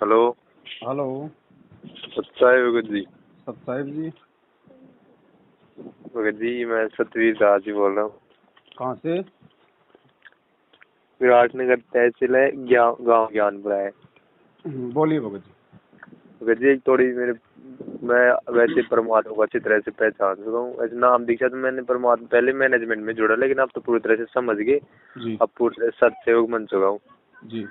Hello. Hello. सत्साई Bhagat ji. Sahib जी। भगत जी मैं सतवीर दास जी बोल रहा हूँ। कहाँ से? विराटनगर तहसील है, गाँव ज्ञानपुरा है। बोलिए भगत जी। भगत जी एक थोड़ी मैं वैसे परमात्मा को अच्छी तरह से पहचान चुका हूँ। वैसे नाम दीक्षा तो मैंने परमात्मा पहले मैनेजमेंट में जुड़ा, लेकिन अब तो पूरी तरह से समझ गए। जी अब पूरी तरह से सत्सेवक बन चुका हूँ। जी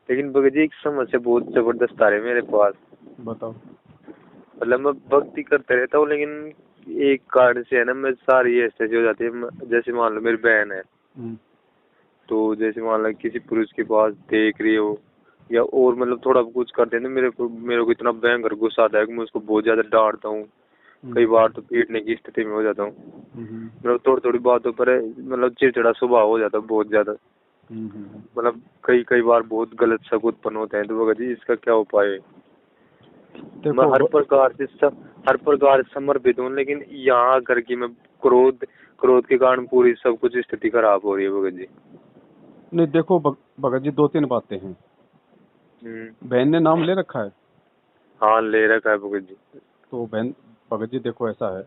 लेकिन भगत जी एक समस्या बहुत जबरदस्त आ रही है मेरे पास। बताओ। मतलब मैं भक्ति करते रहता हूँ, लेकिन एक कारण से है ना, मैं सारी ऐसे हो जाती है। जैसे मान लो मेरी बहन है, तो जैसे मान लो किसी पुरुष के पास देख रही हो या और मतलब थोड़ा कुछ करते हैं तो मेरे को इतना भयंकर गुस्सा आता है कि मैं उसको बहुत ज्यादा डांटता हूँ। कई बार तो पीटने की स्थिति में हो जाता हूँ। मतलब थोड़ी थोड़ी बातों पर मतलब चिड़चिड़ा स्वभाव हो जाता है बहुत ज्यादा। मतलब कई कई बार बहुत गलत शक उत्पन्न होते हैं। तो भगत जी इसका क्या उपाय है? मैं देखो हर प्रकार से समर्पित हूँ, लेकिन यहाँ करके मैं क्रोध क्रोध के कारण पूरी सब कुछ स्थिति खराब हो रही है भगत जी। नहीं, देखो भगत जी, दो तीन बातें हैं। बहन ने नाम ले रखा है? हाँ ले रखा है भगत जी। तो बहन, भगत जी देखो ऐसा है।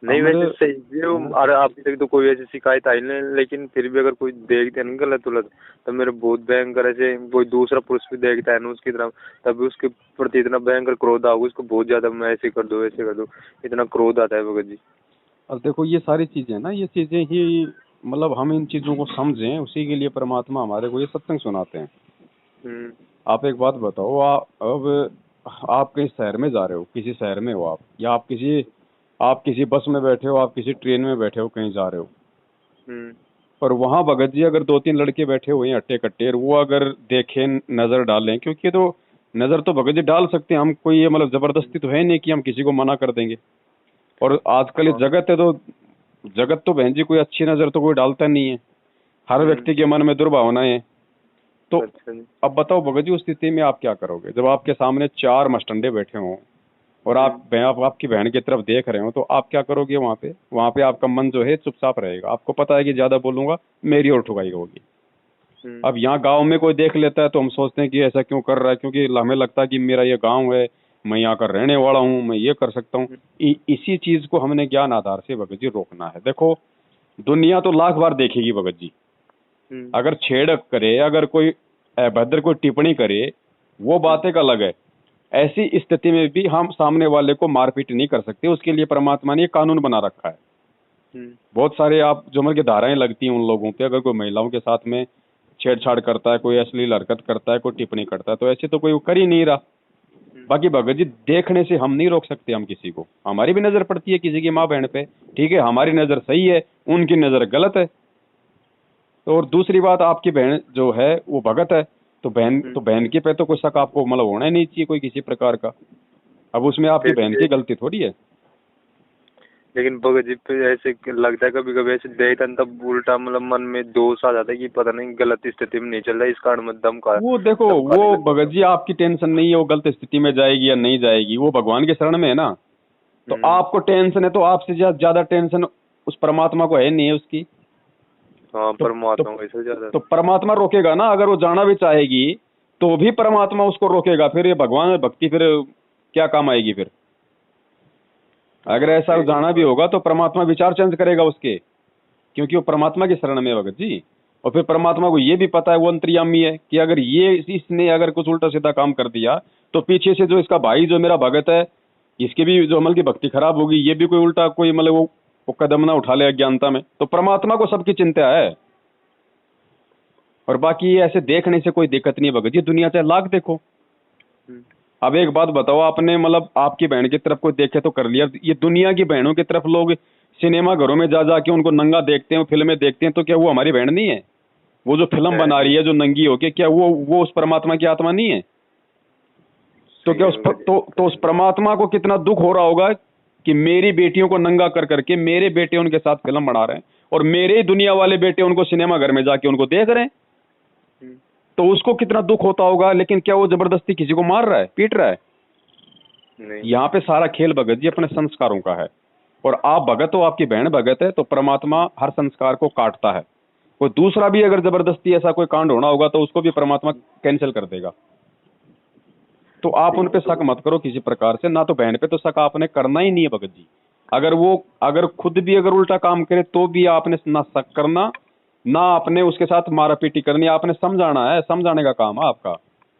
नहीं वैसे सही जो अरे अभी तक तो कोई ऐसी शिकायत आई नहीं, लेकिन फिर भी अगर कोई देखते हैं ना गलत उलट, तो मेरे बहुत भयंकर ऐसे कोई दूसरा पुरुष भी देखता है ना उसकी तरफ, तभी उसके प्रति इतना भयंकर क्रोध आऊगा उसको बहुत ज्यादा, मैं ऐसे कर दूं वैसे कर दूं, इतना क्रोध आता है भगत जी। अब देखो ये सारी चीजें ना, ये चीजें ही मतलब हम इन चीजों को समझें, उसी के लिए परमात्मा हमारे को ये सत्संग सुनाते हैं। आप एक बात बताओ, अब आप कहीं शहर में जा रहे हो, किसी शहर में हो आप, या आप किसी बस में बैठे हो, आप किसी ट्रेन में बैठे हो, कहीं जा रहे हो, पर वहां भगत जी अगर दो तीन लड़के बैठे हुए हैं अट्टे कट्टे, वो अगर देखें, नजर डालें, क्योंकि ये तो नजर तो भगत जी डाल सकते हैं हम, कोई ये मतलब जबरदस्ती तो है नहीं कि हम किसी को मना कर देंगे। और आजकल ये जगत है, तो जगत तो बहन जी कोई अच्छी नजर तो कोई डालता नहीं है, हर व्यक्ति के मन में दुर्भावनाएं हैं। तो अब बताओ भगत जी, उस स्थिति में आप क्या करोगे जब आपके सामने चार मस्टंडे बैठे हों और आप आपकी बहन की तरफ देख रहे हो, तो आप क्या करोगे? वहां पे आपका मन जो है चुपचाप रहेगा, आपको पता है कि ज्यादा बोलूंगा मेरी और ठुकाई होगी। अब यहाँ गांव में कोई देख लेता है तो हम सोचते हैं कि ऐसा क्यों कर रहा है, क्योंकि हमें लगता है कि मेरा ये गांव है, मैं यहाँ का रहने वाला हूँ, मैं ये कर सकता हूँ। इसी चीज को हमने ज्ञान आधार से भगत जी रोकना है। देखो दुनिया तो लाख बार देखेगी भगत जी, अगर छेड़ करे, अगर कोई अभद्र कोई टिप्पणी करे, वो बात एक अलग है। ऐसी स्थिति में भी हम सामने वाले को मारपीट नहीं कर सकते, उसके लिए परमात्मा ने ये कानून बना रखा है। बहुत सारे आप जो मतलब की धाराएं लगती हैं उन लोगों पे, अगर कोई महिलाओं के साथ में छेड़छाड़ करता है, कोई अश्लील हरकत करता है, कोई टिप्पणी करता है, तो ऐसे तो कोई कर ही नहीं रहा। बाकी भगत जी देखने से हम नहीं रोक सकते, हम किसी को, हमारी भी नजर पड़ती है किसी की माँ बहन पे, ठीक है, हमारी नजर सही है, उनकी नजर गलत है। तो और दूसरी बात, आपकी बहन जो है वो भगत है, तो बहन के पे तो कोई शक आपको मतलब होना ही नहीं चाहिए कोई किसी प्रकार का। अब उसमें आपकी बहन की गलती थोड़ी है। लेकिन भगत जी पे ऐसे लगता है कभी कभी ऐसे देखता है तब उल्टा मतलब मन में दोष आ जाता है कि पता नहीं गलत स्थिति में नहीं चल रहा है, इस कारण में वो देखो, वो भगत जी आपकी टेंशन नहीं है वो गलत स्थिति में जाएगी या नहीं जाएगी, वो भगवान के शरण में है ना। तो आपको टेंशन है, तो आपसे ज्यादा टेंशन उस परमात्मा को है नहीं है उसकी। हाँ परमात्मा वैसे ज्यादा, तो परमात्मा रोकेगा ना, अगर वो जाना भी चाहेगी तो भी परमात्मा उसको रोकेगा। फिर ये भगवान भक्ति फिर क्या काम आएगी फिर? अगर ऐसा जाना भी होगा तो परमात्मा विचार चेंज करेगा उसके, क्योंकि वो परमात्मा की शरण में है भगत जी। और फिर परमात्मा को ये भी पता है, वो अंतर्यामी है, कि अगर ये इसने अगर कुछ उल्टा सीधा काम कर दिया तो पीछे से जो इसका भाई जो मेरा भगत है, इसकी भी जो अमल की भक्ति खराब होगी, ये भी कोई उल्टा कोई मतलब वो कदम ना उठा ले अज्ञानता में। तो परमात्मा को सबकी चिंता है। और बाकी ऐसे देखने से कोई दिक्कत नहीं है भगत जी, दुनिया चाहे लाख देखो। अब एक बात बताओ, आपने मतलब आपकी बहन की तरफ कोई देखे तो कर लिया, ये दुनिया की बहनों की तरफ लोग सिनेमा घरों में जा जाके उनको नंगा देखते हैं, फिल्में देखते हैं, तो क्या वो हमारी बहन नहीं है? वो जो फिल्म बना रही है जो नंगी होके, क्या वो उस परमात्मा की आत्मा नहीं है? तो क्या उस परमात्मा को कितना दुख हो रहा होगा कि मेरी बेटियों को नंगा कर करके मेरे बेटे उनके साथ फिल्म बना रहे हैं, और मेरे ही दुनिया वाले बेटे उनको सिनेमा घर में जाके उनको देख रहे हैं, तो उसको कितना दुख होता होगा। लेकिन क्या वो जबरदस्ती किसी को मार रहा है, पीट रहा है? यहाँ पे सारा खेल भगत जी अपने संस्कारों का है। और आप भगत हो, आपकी बहन भगत है, तो परमात्मा हर संस्कार को काटता है। कोई दूसरा भी अगर जबरदस्ती ऐसा कोई कांड होना होगा तो उसको भी परमात्मा कैंसिल कर देगा। तो आप उन पे शक मत करो किसी प्रकार से। ना तो बहन पे तो शक आपने करना ही नहीं है भगत जी। अगर खुद भी अगर उल्टा काम करे तो भी आपने ना शक करना, ना आपने उसके साथ मारापीटी करनी। आपने समझाना है, समझाने का काम है आपका।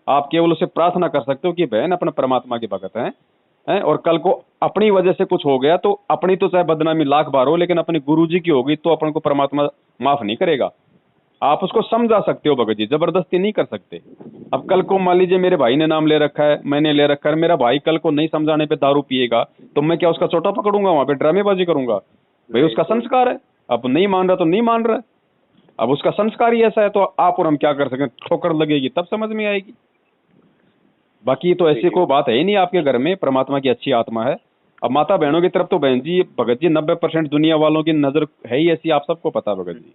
आप केवल उसे प्रार्थना कर सकते हो कि बहन अपने परमात्मा के भगत हैं, और कल को अपनी वजह से कुछ हो गया तो अपनी तो चाहे बदनामी लाख बार हो, लेकिन अपने गुरुजी की होगी तो अपन को परमात्मा माफ नहीं करेगा। आप उसको समझा सकते हो भगत जी, जबरदस्ती नहीं कर सकते। अब कल को मान लीजिए मेरे भाई ने नाम ले रखा है, मैंने ले रखा है, मेरा भाई कल को नहीं समझाने पे दारू पिएगा तो मैं क्या उसका चोटा पकड़ूंगा, वहां पे ड्रामेबाजी करूंगा? भाई उसका संस्कार है, अब नहीं मान रहा तो नहीं मान रहा है, अब उसका संस्कार ही ऐसा है, तो आप और हम क्या कर सकें? ठोकर लगेगी तब समझ में आएगी। बाकी तो ऐसी कोई बात है ही नहीं। आपके घर में परमात्मा की अच्छी आत्मा है। अब माता बहनों की तरफ तो बहन जी भगत जी 90% दुनिया वालों की नजर है ही ऐसी, आप सबको पता भगत जी।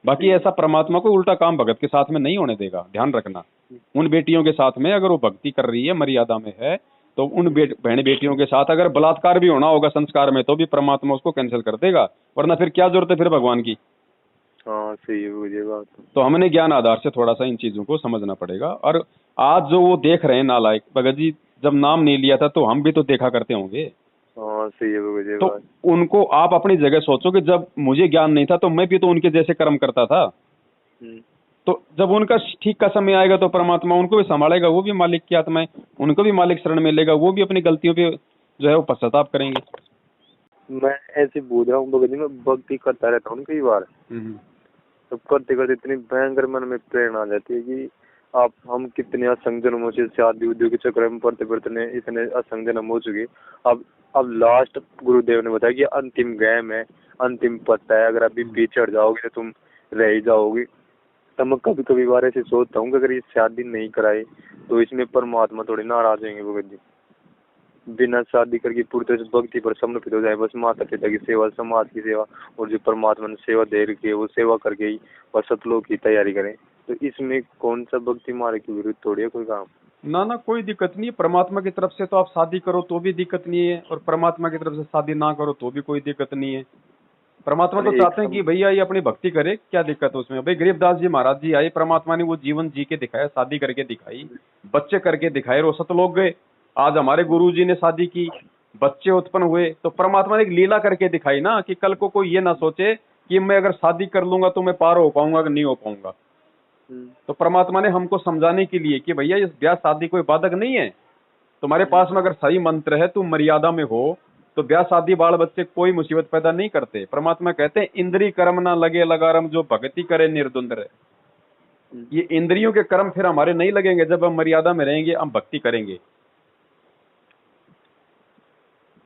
बाकी ऐसा परमात्मा को उल्टा काम भगत के साथ में नहीं होने देगा, ध्यान रखना। उन बेटियों के साथ में अगर वो भक्ति कर रही है, मर्यादा में है, तो उन बहन बेटियों के साथ अगर बलात्कार भी होना होगा संस्कार में तो भी परमात्मा उसको कैंसिल कर देगा, वरना फिर क्या जरूरत है फिर भगवान की। हाँ सही है मुझे बात। तो हमने ज्ञान आधार से थोड़ा सा इन चीजों को समझना पड़ेगा। और आज जो वो देख रहे हैं नालायक, भगत जी जब नाम नहीं लिया था तो हम भी तो देखा करते होंगे। हाँ सही है मुझे तो बात। उनको आप अपनी जगह सोचो कि जब मुझे ज्ञान नहीं था तो मैं भी तो उनके जैसे कर्म करता था। तो जब उनका ठीक का समय आएगा तो परमात्मा उनको भी संभालेगा, वो भी मालिक की आत्मा है, उनको भी मालिक शरण मिलेगा, वो भी अपनी गलतियों पे जो है वो पश्चाताप करेंगे। मैं ऐसे बोल रहा हूँ भगत जी, मैं भक्ति करता रहता हूँ कई बार, तो करते करते इतनी भयंकर मन में प्रेरणा आ जाती है कि हम कितने असंग जन्मों से शादी उद्योग के चक्कर में पढ़ते पढ़ते इतने असंग जन्म हो चुके। अब लास्ट गुरुदेव ने बताया कि अंतिम गेम है, अंतिम पत्ता है, अगर अभी पीछे हट जाओगे तो तुम रह ही जाओगे। तब मैं कभी कभी बार ऐसे सोचता हूँ कि अगर ये शादी नहीं कराई तो इसमें परमात्मा थोड़ी नाराज होंगे भगत जी। बिना शादी करके पूरी तरह से भक्ति पर समर्पित हो जाए, बस माता पिता की सेवा, समाज की सेवा, और जो परमात्मा ने सेवा दे रखी है वो सेवा करके ही बस सतलोक की तैयारी करें। तो इसमें कौन सा भक्ति मार्ग के विरुद्ध थोड़ी है कोई काम? ना ना कोई दिक्कत नहीं है। परमात्मा की तरफ से तो आप शादी करो तो भी दिक्कत नहीं है, और परमात्मा की तरफ से शादी ना करो तो भी कोई दिक्कत नहीं है। परमात्मा तो चाहते हैं कि भैया ये अपनी भक्ति करे, क्या दिक्कत है उसमें? भाई गरीबदास जी महाराज जी आए, परमात्मा ने वो जीवन जी के दिखाया, शादी करके दिखाई, बच्चे करके दिखाए, वो सतलोक गए। आज हमारे गुरु जी ने शादी की, बच्चे उत्पन्न हुए, तो परमात्मा ने एक लीला करके दिखाई ना, कि कल को कोई ये ना सोचे कि मैं अगर शादी कर लूंगा तो मैं पार हो पाऊंगा कि नहीं हो पाऊंगा। तो परमात्मा ने हमको समझाने के लिए कि भैया इस ब्याह शादी कोई बाधक नहीं है, तुम्हारे पास में अगर सही मंत्र है, तुम मर्यादा में हो, तो ब्याह शादी बाल बच्चे कोई मुसीबत पैदा नहीं करते। परमात्मा कहते हैं इंद्री कर्म ना लगे लगारम, जो भक्ति करे निर्द्वंद रहे। ये इंद्रियों के कर्म फिर हमारे नहीं लगेंगे जब हम मर्यादा में रहेंगे, हम भक्ति करेंगे।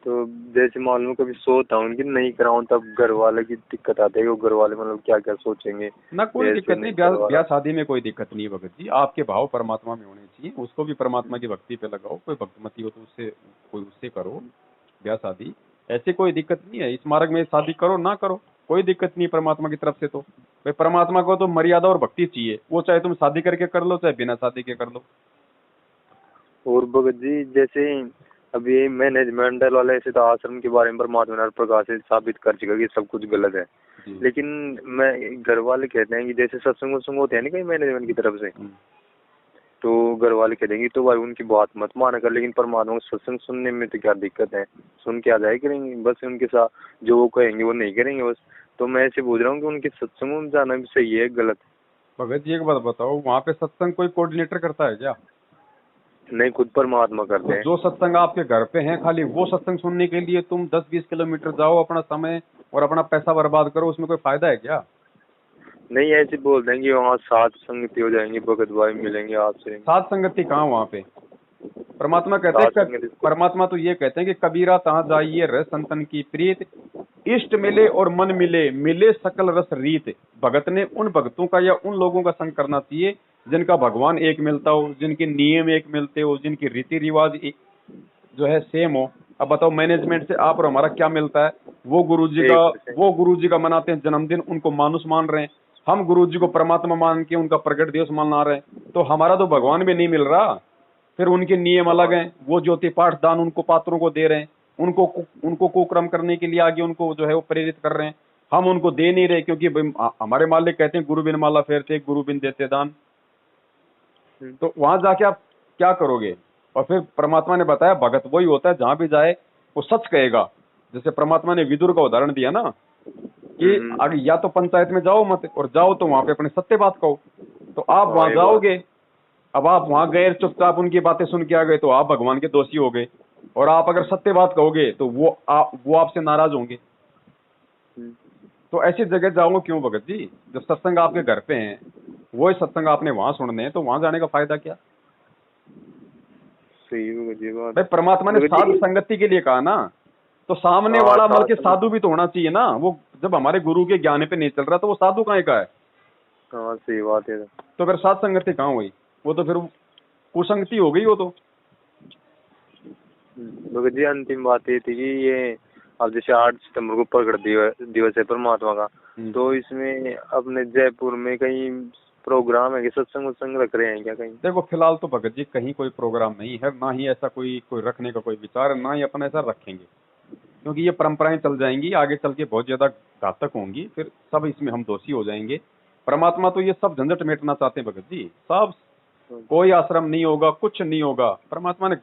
तो जैसे मालूम कभी सोचता हूँ कि नहीं कराऊं, तब घर वाले की दिक्कत आती है, घर वाले मतलब क्या क्या सोचेंगे। ना कोई दिक्कत नहीं, ब्याह शादी में कोई दिक्कत नहीं है भगत जी। आपके भाव परमात्मा में होने चाहिए, उसको भी परमात्मा की भक्ति पे लगाओ। कोई भक्तमती हो तो उससे करो ब्याह शादी, ऐसे कोई दिक्कत नहीं है। इस मार्ग में शादी करो ना करो कोई दिक्कत नहीं परमात्मा की तरफ से। तो भाई परमात्मा को तो मर्यादा और भक्ति चाहिए, वो चाहे तुम शादी करके कर लो चाहे बिना शादी के कर लो। और भगत जी जैसे अभी मैनेजमेंट वाले ऐसे तो आश्रम के बारे में परमात्मा ने प्रकाश से साबित कर चुका कि सब कुछ गलत है, लेकिन मैं घर वाले कहते हैं कि जैसे सत्संग वत्संग होते हैं ना कहीं मैनेजमेंट की तरफ से, तो घर वाले कह देंगे तो भाई उनकी बात मत माना कर, लेकिन परमात्मा को सत्संग सुनने में तो क्या दिक्कत है, सुन के आ जाए करेंगे, बस उनके साथ जो वो कहेंगे वो नहीं करेंगे बस। तो मैं ऐसे पूछ रहा हूँ कि उनके सत्संग में जाना भी सही है गलत? भगत जी एक बात बताओ, वहाँ पे सत्संग कोई कोऑर्डिनेटर करता है क्या? नहीं, खुद परमात्मा करते हैं। जो सत्संग आपके घर पे है, खाली वो सत्संग सुनने के लिए तुम 10-20 किलोमीटर जाओ, अपना समय और अपना पैसा बर्बाद करो, उसमें कोई फायदा है क्या? नहीं, ऐसे बोल देंगे वहाँ साथ संगति हो जाएंगे, भगत भाई मिलेंगे आपसे। साथ संगति कहाँ वहाँ पे? परमात्मा कहते हैं, परमात्मा तो ये कहते हैं कि कबीरा तहाँ जाइए रस संतन की प्रीत, इष्ट मिले और मन मिले, मिले सकल रस रीत। भगत ने उन भक्तों का या उन लोगों का संग करना चाहिए जिनका भगवान एक मिलता हो, जिनके नियम एक मिलते हो, जिनकी रीति रिवाज जो है सेम हो। अब बताओ मैनेजमेंट से आप और हमारा क्या मिलता है? वो गुरुजी का मनाते हैं जन्मदिन, उनको मानुष मान रहे हैं, हम गुरुजी को परमात्मा मान के उनका प्रकट दिवस मना रहे हैं, तो हमारा तो भगवान भी नहीं मिल रहा। फिर उनके नियम अलग हैं, वो ज्योति पाठ दान उनको पात्रों को दे रहे हैं, उनको कुक्रम करने के लिए आगे उनको जो है वो प्रेरित कर रहे हैं, हम उनको दे नहीं रहे, क्योंकि हमारे मालिक कहते हैं गुरु बिन माला फेरते गुरु बिन देते दान। तो वहां जाके आप क्या करोगे? और फिर परमात्मा ने बताया भगत वही होता है जहां भी जाए वो सच कहेगा। जैसे परमात्मा ने विदुर का उदाहरण दिया ना कि अगर या तो पंचायत में जाओ मत, और जाओ तो वहां पे अपने सत्य बात कहो। तो आप वहां जाओगे, अब आप वहां गए चुपचाप उनकी बातें सुन के आ गए तो आप भगवान के दोषी हो गए, और आप अगर सत्य बात कहोगे तो वो आपसे नाराज होंगे। तो ऐसी जगह जाओगे क्यों भगत जी, जब सत्संग आपके घर पे हैं, वही सत्संग आपने वहां सुनने हैं, तो वहां जाने का फायदा क्या। सही बात। भाई परमात्मा ने साधु संगति के लिए कहा ना, तो सामने वाला मतलब कि साधु भी तो होना चाहिए ना। वो जब हमारे गुरु के ज्ञान पे नहीं चल रहा तो वो साधु कहाँ का है। हाँ सही बात है। तो फिर साध संगति कहाँ हुई, वो तो फिर कुसंगति हो गई वो तो। भगत जी अंतिम बात ये थी कि ये अब जैसे 8 सितंबर को प्रकट दिवस है परमात्मा का, तो इसमें अपने जयपुर में कहीं प्रोग्राम है कि सत्संग रख रहे हैं क्या कहीं। देखो फिलहाल तो भगत जी कहीं कोई प्रोग्राम नहीं है, ना ही ऐसा कोई रखने का कोई विचार है, ना ही अपन ऐसा रखेंगे, क्योंकि ये परंपराएं चल जाएंगी आगे चल के बहुत ज्यादा घातक होंगी, फिर सब इसमें हम दोषी हो जाएंगे। परमात्मा तो ये सब झंझट मेटना चाहते हैं भगत जी। सब कोई आश्रम नहीं होगा, कुछ नहीं होगा, परमात्मा ने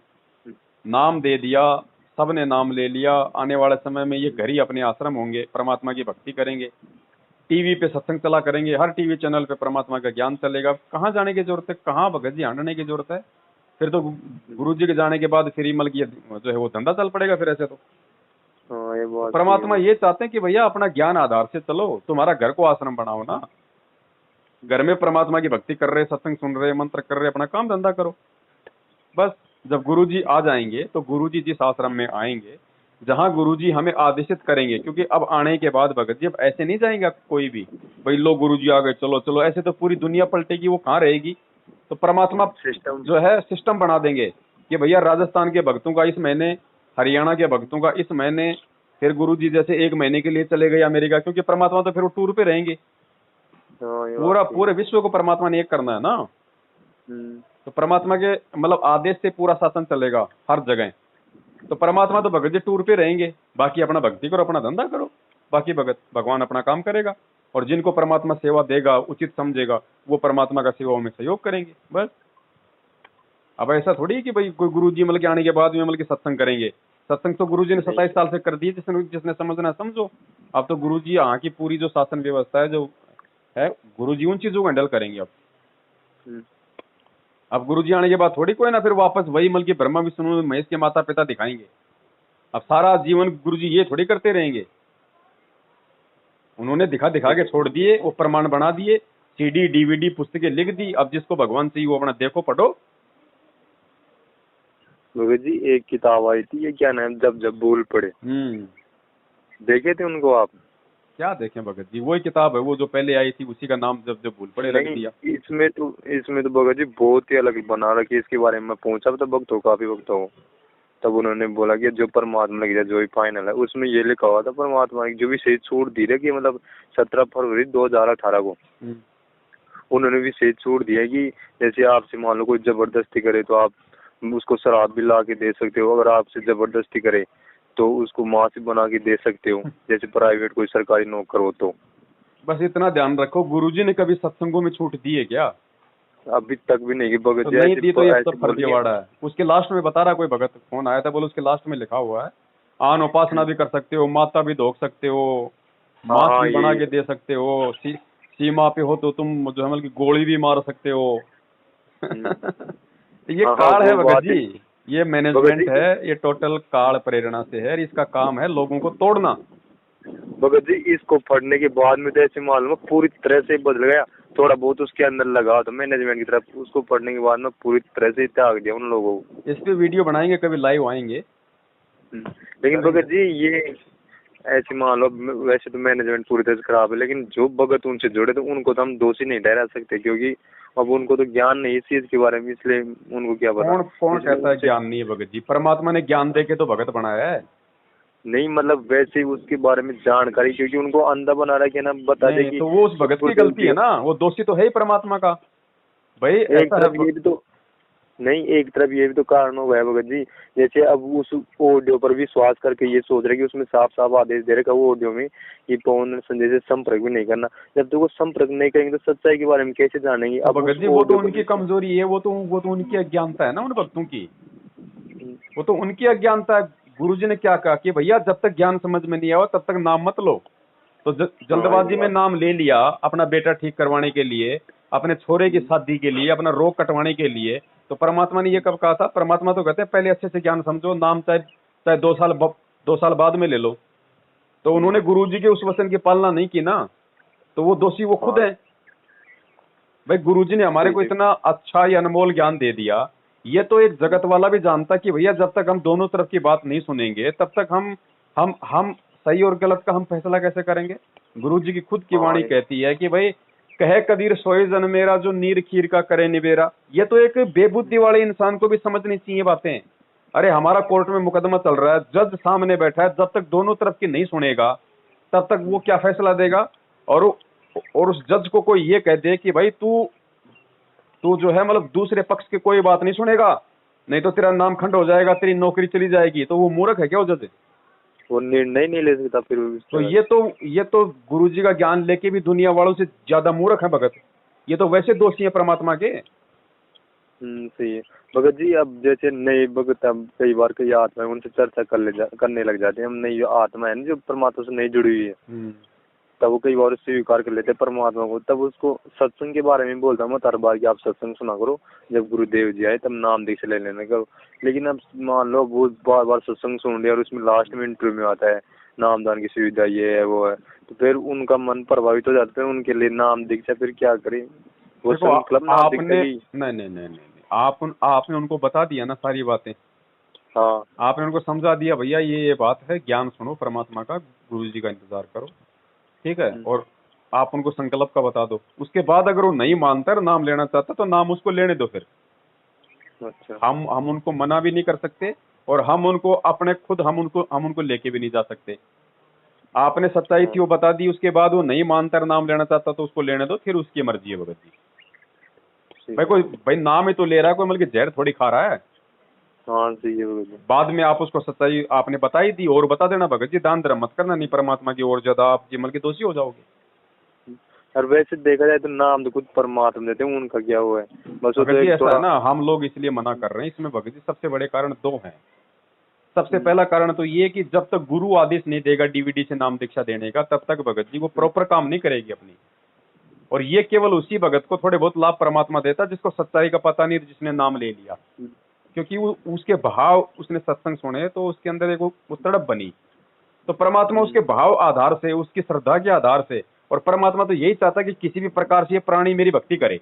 नाम दे दिया, सबने नाम ले लिया। आने वाले समय में ये घर ही अपने आश्रम होंगे, परमात्मा की भक्ति करेंगे, टीवी पे सत्संग चला करेंगे, हर टीवी चैनल पे परमात्मा का ज्ञान चलेगा। कहाँ जाने की जरूरत है, कहाँ भगत जी हटने की जरूरत है। फिर तो गुरु जी के जाने के बाद फिर मल की जो है वो धंधा चल पड़ेगा फिर ऐसे तो। परमात्मा ये चाहते हैं कि भैया अपना ज्ञान आधार से चलो, तुम्हारा घर को आश्रम बनाओ ना। घर में परमात्मा की भक्ति कर रहे, सत्संग सुन रहे, मंत्र कर रहे, अपना काम धंधा करो बस। जब गुरुजी आ जाएंगे तो गुरुजी जिस आश्रम में आएंगे, जहां गुरुजी हमें आदेशित करेंगे, क्योंकि अब आने के बाद भगत जी अब ऐसे नहीं जाएंगे कोई भी, भाई लो गुरुजी आ गए चलो चलो, ऐसे तो पूरी दुनिया पलटेगी, वो कहाँ रहेगी। तो परमात्मा सिस्टम जो है सिस्टम बना देंगे कि भैया राजस्थान के भक्तों का इस महीने, हरियाणा के भक्तों का इस महीने, फिर गुरुजी जैसे 1 महीने के लिए चले गए अमेरिका, क्योंकि परमात्मा तो फिर वो टूर पे रहेंगे। पूरे विश्व को परमात्मा ने एक करना है ना। तो परमात्मा के मतलब आदेश से पूरा शासन चलेगा हर जगह। तो परमात्मा तो भगत जी टूर पे रहेंगे, बाकी अपना भक्ति करो, अपना धंधा करो, बाकी भगवान अपना काम करेगा। और जिनको परमात्मा सेवा देगा, उचित समझेगा, वो परमात्मा का सेवा में सहयोग करेंगे बस। अब ऐसा थोड़ी है कि भाई कोई गुरु जी मतलब के आने के बाद में मतलब कि सत्संग करेंगे। सत्संग तो गुरु जी ने 27 साल से कर दिए, जिसने समझना समझो। अब तो गुरु जी यहाँ की पूरी जो शासन व्यवस्था है जो है, गुरु जी उन चीजों को हैंडल करेंगे। अब गुरु जी आने के बाद थोड़ी कोई ना फिर वापस वही मल की ब्रह्मा विष्णु महेश के माता पिता दिखाएंगे। अब सारा जीवन गुरु जी ये थोड़ी करते रहेंगे, उन्होंने दिखा के छोड़ दिए, वो प्रमाण बना दिए, सीडी डीवीडी पुस्तकें लिख दी। अब जिसको भगवान चाहिए वो अपना देखो पढ़ो। भगत जी एक किताब आई थी, ये क्या नाम, जब जब भूल पड़े, देखे थे उनको आप। क्या देखें भगत जी, वही किताब है वो जो पहले आई थी, उसी का नाम जब जब भूल पड़े रख दिया। इसमें तो भगत जी बहुत ही अलग बना रखी है। इसके बारे में पूछा तो भक्तों, काफी भक्तों, तब उन्होंने बोला कि जो परमात्मा लग जाए जो ही फाइनल है। उसमें ये लिखा हुआ था परमात्मा की जो भी सही छूट दी रही, मतलब 17 फरवरी 2018 को उन्होंने भी सही छूट दिया कि जैसे आपसे मान लो कोई जबरदस्ती करे तो आप उसको शराब भी ला के दे सकते हो, अगर आपसे जबरदस्ती करे तो उसको मासी बना के दे सकते हो, जैसे प्राइवेट कोई सरकारी नौकर हो तो। बस इतना ध्यान रखो, गुरुजी ने कभी सत्संगों में छूट दी है क्या? अभी तक भी नहीं भगत जी। नहीं दी तो ये सब फर्जीवाड़ा है। उसके लास्ट में बता रहा कोई भगत फोन आया था, बोलो उसके लास्ट में लिखा हुआ है आन उपासना भी कर सकते हो, माता भी धोख सकते हो, मांस भी बना के दे सकते हो, सीमा पे हो तो तुम जो है की गोली भी मार सकते हो। ये काल है भगत जी, ये मैनेजमेंट है, ये टोटल काल प्रेरणा से है। इसका काम है लोगों को तोड़ना। भगत जी इसको पढ़ने के बाद में तो ऐसे मालूम पूरी तरह से बदल गया, थोड़ा बहुत उसके अंदर लगा तो मैनेजमेंट की तरफ, उसको पढ़ने के बाद में पूरी तरह से त्याग दिया उन लोगों को। इस पे वीडियो बनाएंगे, कभी लाइव आएंगे। लेकिन भगत जी ये ऐसे मान लो, वैसे तो मैनेजमेंट पूरी तरह से खराब है, लेकिन जो भगत उनसे जुड़े तो उनको तो हम दोषी नहीं ठहरा सकते, क्योंकि अब उनको तो ज्ञान नहीं इस चीज के बारे में, इसलिए उनको क्या पता। कौन कहता है ज्ञान नहीं है भगत जी? परमात्मा ने ज्ञान दे के तो भगत बनाया है। नहीं मतलब वैसे ही उसके बारे में जानकारी, क्योंकि उनको अंधा बना रहा है ना, बता दे कि तो वो उस भगत की गलती है ना, वो दोषी तो है ही परमात्मा का भाई। एक तरफ ये भी तो नहीं, एक तरफ ये भी तो कारण हो गया भगत जी, जैसे अब उस ऑडियो पर विश्वास करके ये सोच रहे कि उसमें साफ साफ आदेश दे रखा वो ऑडियो में कि पवन संजय से संपर्क भी नहीं करना। जब तक वो संपर्क नहीं करेंगे तो सच्चाई के बारे में कैसे जानेंगे? अब भगत जी वो तो उनकी कमजोरी है, वो तो उनकी अज्ञानता है ना उन भक्तों की। वो तो उनकी अज्ञानता है। गुरुजी ने क्या कहा कि भैया जब तक ज्ञान समझ में नहीं आया तब तक नाम मत लो। तो जल्दबाजी में नाम ले लिया अपना बेटा ठीक करवाने के लिए, अपने छोरे की शादी के लिए, अपना रोग कटवाने के लिए। तो परमात्मा ने ये कब कहा था? परमात्मा तो कहते हैं पहले अच्छे से ज्ञान समझो, नाम चाहे चाहे 2 साल बाद में ले लो। तो उन्होंने गुरुजी के उस वचन की पालना नहीं की ना, तो वो दोषी वो खुद है। भाई गुरुजी ने हमारे को इतना अच्छा या अनमोल ज्ञान दे दिया, ये तो एक जगत वाला भी जानता कि भैया जब तक हम दोनों तरफ की बात नहीं सुनेंगे तब तक हम सही और गलत का हम फैसला कैसे करेंगे। गुरुजी की खुद की वाणी कहती है कि भाई कहे कबीर सोए जन मेरा जो नीर खीर का करे निबेरा। ये तो एक बेबुद्धि वाले इंसान को भी समझनी चाहिए बातें। अरे हमारा कोर्ट में मुकदमा चल रहा है, जज सामने बैठा है, जब तक दोनों तरफ की नहीं सुनेगा तब तक वो क्या फैसला देगा। और उस जज को कोई ये कह दे कि भाई तू जो है मतलब दूसरे पक्ष की कोई बात नहीं सुनेगा, नहीं तो तेरा नाम खंड हो जाएगा, तेरी नौकरी चली जाएगी, तो वो मूर्ख है क्या वो जज? वो निर्णय नहीं ले सकता फिर। तो ये तो गुरुजी का ज्ञान लेके भी दुनिया वालों से ज्यादा मूर्ख है भगत। ये तो वैसे दोषी है परमात्मा के। सही है भगत जी। अब जैसे नए भगत हम कई बार कई आत्मा है उनसे चर्चा करने लग जाते हैं। हम नई आत्मा है ना जो परमात्मा से नहीं जुड़ी हुई है, तब वो कई बार स्वीकार कर लेते हैं परमात्मा को। तब उसको सत्संग के बारे में बोलता हूँ मैं हर बार कि आप सत्संग सुना करो, जब गुरुदेव जी आए तब नाम दीक्षा ले लेने करो। लेकिन अब मान लो वो बार बार सत्संग सुन लिया और उसमें लास्ट में इंटरव्यू में आता है नामदान की सुविधा ये है वो है, तो फिर उनका मन प्रभावित हो जाता है। उनके लिए नाम दीक्षा फिर क्या करें? वो आपने नहीं, आपने उनको बता दिया ना सारी बातें। हाँ, आपने उनको समझा दिया भैया ये बात है, ज्ञान सुनो परमात्मा का, गुरुजी का इंतजार करो, ठीक है। और आप उनको संकल्प का बता दो। उसके बाद अगर वो नहीं मानता और नाम लेना चाहता तो नाम उसको लेने दो फिर। अच्छा। हम उनको मना भी नहीं कर सकते और हम उनको अपने खुद हम उनको लेके भी नहीं जा सकते। आपने सच्चाई थी वो बता दी, उसके बाद वो नहीं मानता नाम लेना चाहता तो उसको लेने दो, फिर उसकी मर्जी है भगत जी। भाई नाम ही तो ले रहा है, कोई मतलब जहर थोड़ी खा रहा है। हाँ सही है भगत जी। बाद में आप उसको सच्चाई आपने बताई दी और बता देना भगत जी, दान धर्म मत करना, नहीं परमात्मा की और ज्यादा आप जिमल के दोषी हो जाओगे। और वैसे देखा जाए तो नाम तो खुद परमात्मा देते हैं, उनका क्या हुआ है बस। भगत जी ऐसा है ना, हम लोग इसलिए मना कर रहे हैं इसमें भगत जी, सबसे बड़े कारण 2 हैं। सबसे पहला कारण तो ये कि जब तक गुरु आदेश नहीं देगा डीवीडी से नाम दीक्षा देने का तब तक भगत जी वो प्रॉपर काम नहीं करेगी अपनी। और ये केवल उसी भगत को थोड़े बहुत लाभ परमात्मा देता जिसको सच्चाई का पता नहीं, जिसने नाम ले लिया। क्योंकि वो उसके भाव उसने सत्संग सुने तो उसके अंदर एक वो तड़प बनी, तो परमात्मा उसके भाव आधार से, उसकी श्रद्धा के आधार से, और परमात्मा तो यही चाहता कि किसी भी प्रकार से ये प्राणी मेरी भक्ति करे।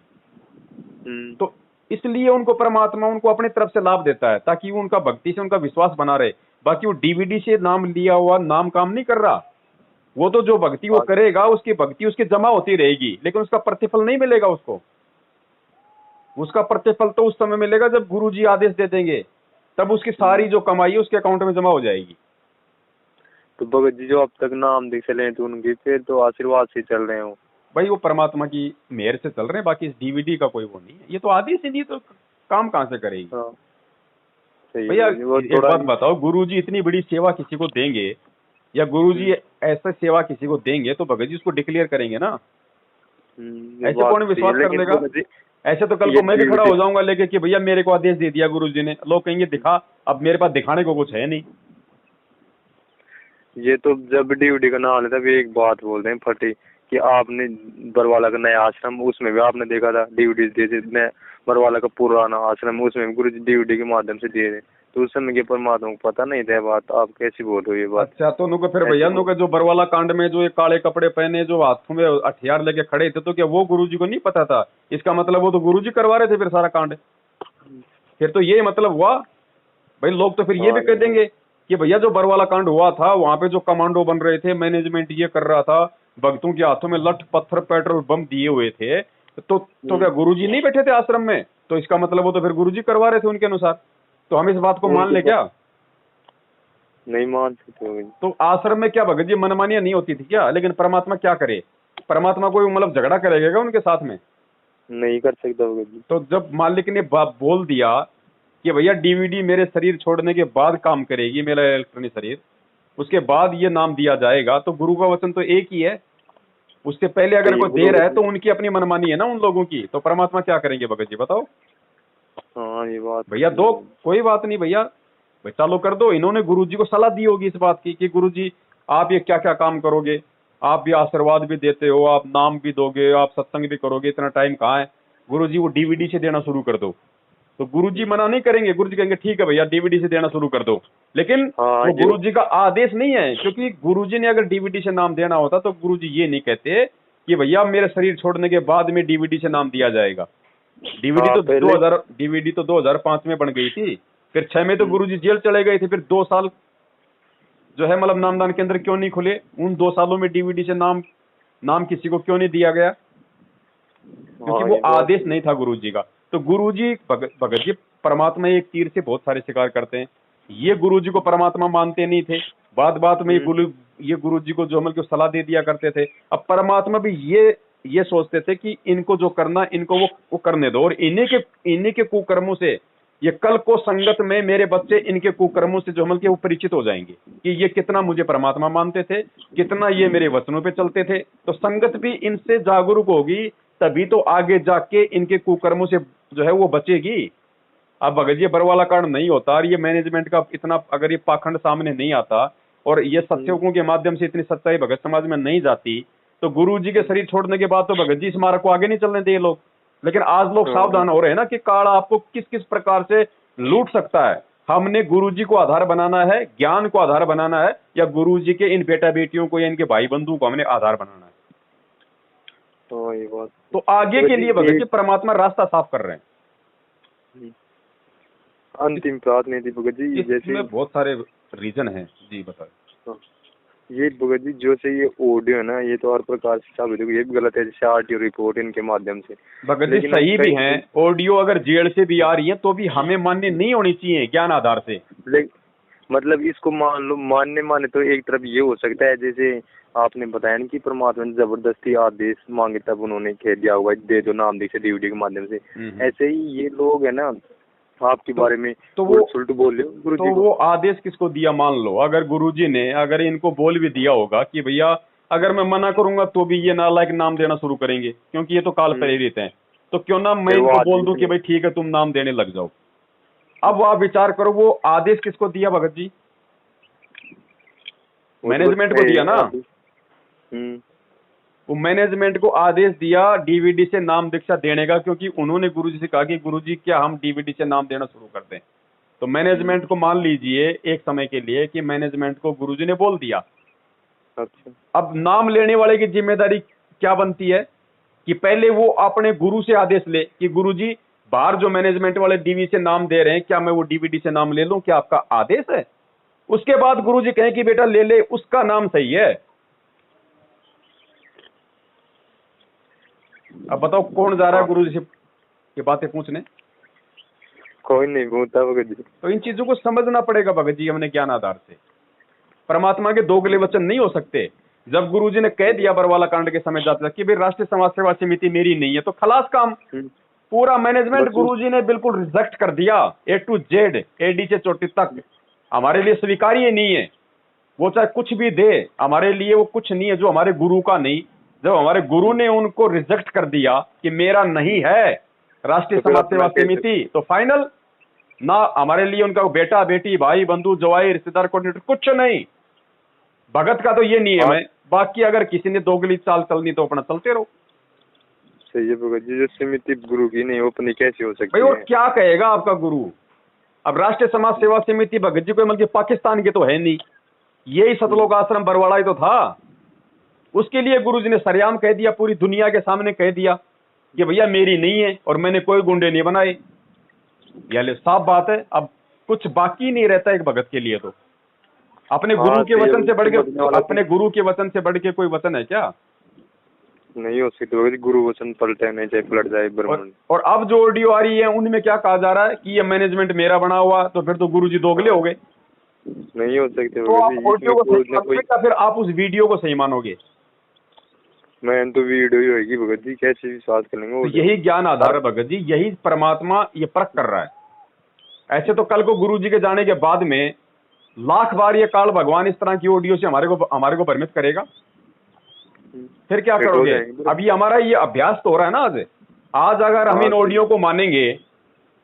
तो इसलिए उनको परमात्मा उनको अपनी तरफ से लाभ देता है ताकि वो उनका भक्ति से उनका विश्वास बना रहे। बाकी वो डीवीडी से नाम लिया हुआ नाम काम नहीं कर रहा। वो तो जो भक्ति वो करेगा उसकी भक्ति उसकी जमा होती रहेगी, लेकिन उसका प्रतिफल नहीं मिलेगा उसको। उसका प्रतिफल तो उस समय मिलेगा जब गुरुजी आदेश दे देंगे, तब उसकी सारी जो कमाई है उसके अकाउंट में जमा हो जाएगी। तो भगत जी जो अब तक नाम दीक्षा लें तो उनके फिर तो आशीर्वाद से चल रहे हो भाई, वो परमात्मा की मेहर से चल रहे हैं, बाकी इस डीवीडी का कोई वो नहीं है। ये तो आदेश ही नहीं तो काम कहाँ से करेगी। भैया एक बात बताओ, गुरुजी इतनी बड़ी सेवा किसी को देंगे या गुरुजी ऐसा सेवा किसी को देंगे तो भगत जी उसको डिक्लेयर करेंगे ना। ऐसे कौन विश्वास कर लेगा? ऐसे तो कल को मैं भी खड़ा हो जाऊंगा लेके कि भैया मेरे को आदेश दे दिया गुरुजी ने, लोग कहेंगे दिखा, अब मेरे पास दिखाने को कुछ है नहीं। ये तो जब डीवीडी का नाम लेता भी एक बात बोलते हैं फटी कि आपने बरवाला का नया आश्रम, उसमें भी आपने देखा था डीवीडी दे बरवाला का पुराना आश्रम, उसमें गुरु जी डीवीडी के माध्यम से दिए थे। तो उस समय के परमात्मा को पता नहीं था बात, आप कैसी बोल रहे हो ये बात? अच्छा, तो नुको फिर भैया नुको जो बरवाला कांड में जो ये काले कपड़े पहने जो हाथों में हथियार लेके खड़े थे, तो क्या वो गुरुजी को नहीं पता था? इसका मतलब वो तो गुरुजी करवा रहे थे फिर सारा कांड। फिर तो ये मतलब हुआ भाई, लोग तो फिर ये भी कह देंगे कि भैया जो बरवाला कांड हुआ था वहां पे जो कमांडो बन रहे थे, मैनेजमेंट ये कर रहा था, भक्तों के हाथों में लठ पत्थर पेट्रोल बम दिए हुए थे, तो क्या गुरुजी नहीं बैठे थे आश्रम में? तो इसका मतलब वो तो फिर गुरुजी करवा रहे थे उनके अनुसार। तो हम इस बात को मान ले क्या? नहीं मान सकते। तो आश्रम में क्या भगत जी मनमानियां नहीं होती थी क्या? लेकिन परमात्मा क्या करे? परमात्मा कोई मतलब झगड़ा करेगा उनके साथ में? नहीं कर सकता भगत जी। तो जब मालिक ने बोल दिया कि भैया डीवीडी मेरे शरीर छोड़ने के बाद काम करेगी, मेरा इलेक्ट्रॉनिक शरीर, उसके बाद ये नाम दिया जाएगा, तो गुरु का वचन तो एक ही है। उससे पहले अगर कोई दे रहा है तो उनकी अपनी मनमानी है ना उन लोगों की। तो परमात्मा क्या करेंगे भगत जी बताओ? हाँ ये बात भैया दो, कोई बात नहीं भैया, भाई चालू कर दो। इन्होंने गुरुजी को सलाह दी होगी इस बात की कि गुरुजी आप ये क्या क्या काम करोगे, आप भी आशीर्वाद भी देते हो, आप नाम भी दोगे, आप सत्संग भी करोगे, इतना टाइम कहाँ है, गुरुजी वो डीवीडी से देना शुरू कर दो। तो गुरुजी मना नहीं करेंगे, गुरुजी कहेंगे ठीक है भैया डीवीडी से देना शुरू कर दो। लेकिन वो गुरुजी का आदेश नहीं है, क्योंकि गुरुजी ने अगर डीवीडी से नाम देना होता तो गुरुजी ये नहीं कहते कि भैया मेरे शरीर छोड़ने के बाद में डीवीडी से नाम दिया जाएगा। डीवीडी तो 2005 में बन गई थी, फिर 6 में तो गुरुजी जेल चले गए थे, फिर 2 साल जो है मतलब नामदान केंद्र क्यों नहीं खुले, उन 2 सालों में डीवीडी से नाम किसी को क्यों नहीं दिया गया, क्योंकि वो आदेश नहीं था गुरुजी का। तो गुरुजी भगत जी परमात्मा एक तीर से बहुत सारे शिकार करते हैं। ये गुरुजी को परमात्मा मानते नहीं थे, बात में ये गुरुजी को जो मतलब सलाह दे दिया करते थे। अब परमात्मा भी ये सोचते थे कि इनको जो करना इनको वो करने दो, और इन्हीं के कुकर्मों से ये कल को संगत में मेरे बच्चे इनके कुकर्मों से जो मतलब के वो परिचित हो जाएंगे कि ये कितना मुझे परमात्मा मानते थे, कितना ये मेरे वचनों पे चलते थे। तो संगत भी इनसे जागरूक होगी, तभी तो आगे जाके इनके कुकर्मों से जो है वो बचेगी। अब अगर ये बरवाला कांड नहीं होता और ये मैनेजमेंट का इतना अगर ये पाखंड सामने नहीं आता और ये सत्संगों के माध्यम से इतनी सच्चाई भगत समाज में नहीं जाती, तो गुरुजी के शरीर छोड़ने के बाद तो भगत जी इस मार्ग को आगे नहीं चलने दिए लोग। लेकिन आज लोग सावधान हो रहे हैं ना कि काल आपको किस किस प्रकार से लूट सकता है। हमने गुरुजी को आधार बनाना है, ज्ञान को आधार बनाना है, या गुरुजी के इन बेटा बेटियों को या इनके भाई बंधु को हमने आधार बनाना है। तो ये बात तो आगे के लिए भगत जी परमात्मा रास्ता साफ कर रहे हैं। अंतिम प्रार्थना थी भगत जी, जैसे बहुत सारे रीजन हैं जी, बताओ। ये भगत जी जो से ये ऑडियो है ना, ये तो हर प्रकार से साबित हो, ये भी गलत है, जैसे आरटीओ रिपोर्ट इनके माध्यम से भगत जी सही भी है। ऑडियो अगर जेल से भी आ रही है तो भी हमें मान्य नहीं होनी चाहिए ज्ञान आधार से। मतलब इसको मान लो माने तो एक तरफ ये हो सकता है, जैसे आपने बताया ना कि परमात्मा ने जबरदस्ती आदेश मांगे तब उन्होंने कह दिया होगा दे दो नाम दे से डीवीडी के माध्यम से। ऐसे ही ये लोग है ना आपके बारे में तो वो उल्ट बोल रहे हो गुरुजी तो वो आदेश किसको दिया? मान लो अगर गुरुजी ने अगर इनको बोल भी दिया होगा कि भैया अगर मैं मना करूंगा तो भी ये नालायक नाम देना शुरू करेंगे, क्योंकि ये तो काल प्रेरित हैं, तो क्यों ना मैं इनको बोल दूं कि भाई ठीक है तुम नाम देने लग जाओ। अब आप विचार करो वो आदेश किसको दिया भगत जी? मैनेजमेंट को दिया ना। वो मैनेजमेंट को आदेश दिया डीवीडी से नाम दीक्षा देने का, क्योंकि उन्होंने गुरुजी से कहा कि गुरुजी क्या हम डीवीडी से नाम देना शुरू कर दें। तो मैनेजमेंट को मान लीजिए एक समय के लिए कि मैनेजमेंट को गुरुजी ने बोल दिया। अच्छा। अब नाम लेने वाले की जिम्मेदारी क्या बनती है कि पहले वो अपने गुरु से आदेश ले कि गुरुजी बाहर जो मैनेजमेंट वाले डीवीडी से नाम दे रहे हैं क्या मैं वो डीवीडी से नाम ले लूं, क्या आपका आदेश है? उसके बाद गुरुजी कहें कि बेटा ले ले, उसका नाम सही है। अब बताओ कौन जा रहा है गुरुजी से ये बातें पूछने? कोई नहीं पूछता भगत जी। तो इन चीजों को समझना पड़ेगा भगत जी हमने ज्ञान आधार से। परमात्मा के दोगले वचन नहीं हो सकते। जब गुरुजी ने कह दिया बरवाला कांड के समय जाते कि भाई राष्ट्रीय समाज सेवा समिति मेरी नहीं है, तो खलास काम। पूरा मैनेजमेंट गुरुजी ने बिल्कुल रिजेक्ट कर दिया, A to Z, AD से चोटी तक हमारे लिए स्वीकार्य नहीं है। वो चाहे कुछ भी दे हमारे लिए वो कुछ नहीं है जो हमारे गुरु का नहीं। जब हमारे गुरु ने उनको रिजेक्ट कर दिया कि मेरा नहीं है राष्ट्रीय समाज सेवा समिति, तो फाइनल ना हमारे लिए उनका बेटा बेटी भाई बंधु जवाई रिश्तेदार कोऑर्डिनेटर कुछ नहीं। भगत का तो ये नियम है। बाकी अगर किसी ने दोगली चाल चलनी तो अपना चलते रहो। सही है भगत जी, जो समिति गुरु की नहीं वो अपनी कैसे हो सकती है? और क्या कहेगा आपका गुरु? अब राष्ट्रीय समाज सेवा समिति भगत जी कोई मतलब पाकिस्तान के तो है नहीं, यही सतलोक आश्रम बरवाड़ा ही तो था। उसके लिए गुरुजी ने सरेआम कह दिया, पूरी दुनिया के सामने कह दिया कि भैया मेरी नहीं है और मैंने कोई गुंडे नहीं बनाए। यानी साफ बात है, अब कुछ बाकी नहीं रहता एक भगत के लिए। तो अपने गुरु के वचन से बढ़ के अपने गुरु के वचन से बढ़ के कोई वचन है क्या? नहीं हो सकती। गुरु वचन पलटे नहीं चाहे पलट जाए ब्रह्मांड। और अब जो ऑडियो आ रही है उनमें क्या कहा जा रहा है कि ये मैनेजमेंट मेरा बना हुआ, तो फिर तो गुरुजी दोगले हो गए। नहीं हो सकते। तो आप ऑडियो को सही मानोगे या फिर आप उस वीडियो को सही मानोगे? मैं तो वीडियो ही होगी भगत जी, कैसे विश्वास करेंगे? तो यही ज्ञान आधार है भगत जी, यही परमात्मा ये परख कर रहा है। ऐसे तो कल को गुरुजी के जाने के बाद में लाख बार ये काल भगवान इस तरह की ऑडियो से हमारे को भ्रमित करेगा, फिर क्या करोगे? अब ये हमारा ये अभ्यास तो हो रहा है ना। आज अगर हम इन ऑडियो को मानेंगे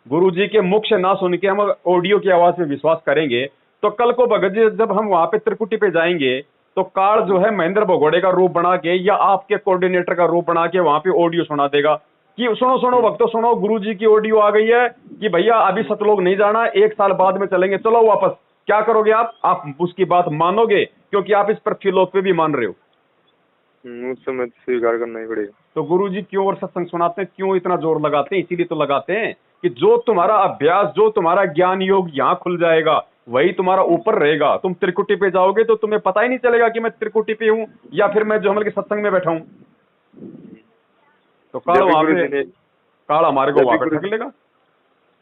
गुरुजी के मुख से ना सुन के हम ऑडियो की आवाज में विश्वास करेंगे, तो कल को भगत जी जब हम वहां पे त्रिकुटी पे जाएंगे तो काल जो है महेंद्र भगोड़े का रूप बना के या आपके कोऑर्डिनेटर का रूप बना के वहां पे ऑडियो सुना देगा कि सुनो सुनो भक्तों सुनो, गुरुजी की ऑडियो आ गई है कि भैया अभी सतलोक नहीं जाना, 1 साल बाद में चलेंगे, चलो वापस। क्या करोगे आप उसकी बात मानोगे, क्योंकि आप इस पृथ्वीलोक पे भी मान रहे हो। उस समय स्वीकार करना ही पड़ेगा। तो गुरुजी क्यों और सत्संग सुनाते हैं, क्यों इतना जोर लगाते हैं? इसीलिए तो लगाते हैं कि जो तुम्हारा अभ्यास, जो तुम्हारा ज्ञान योग यहाँ खुल जाएगा, वही तुम्हारा ऊपर रहेगा। तुम त्रिकुटी पे जाओगे तो तुम्हें पता ही नहीं चलेगा कि मैं त्रिकुटी पे हूँ या फिर मैं जोहमल के सत्संग में बैठा हूँ। तो काल वहां पे, काल हमारे को वहां पे ठग लेगा।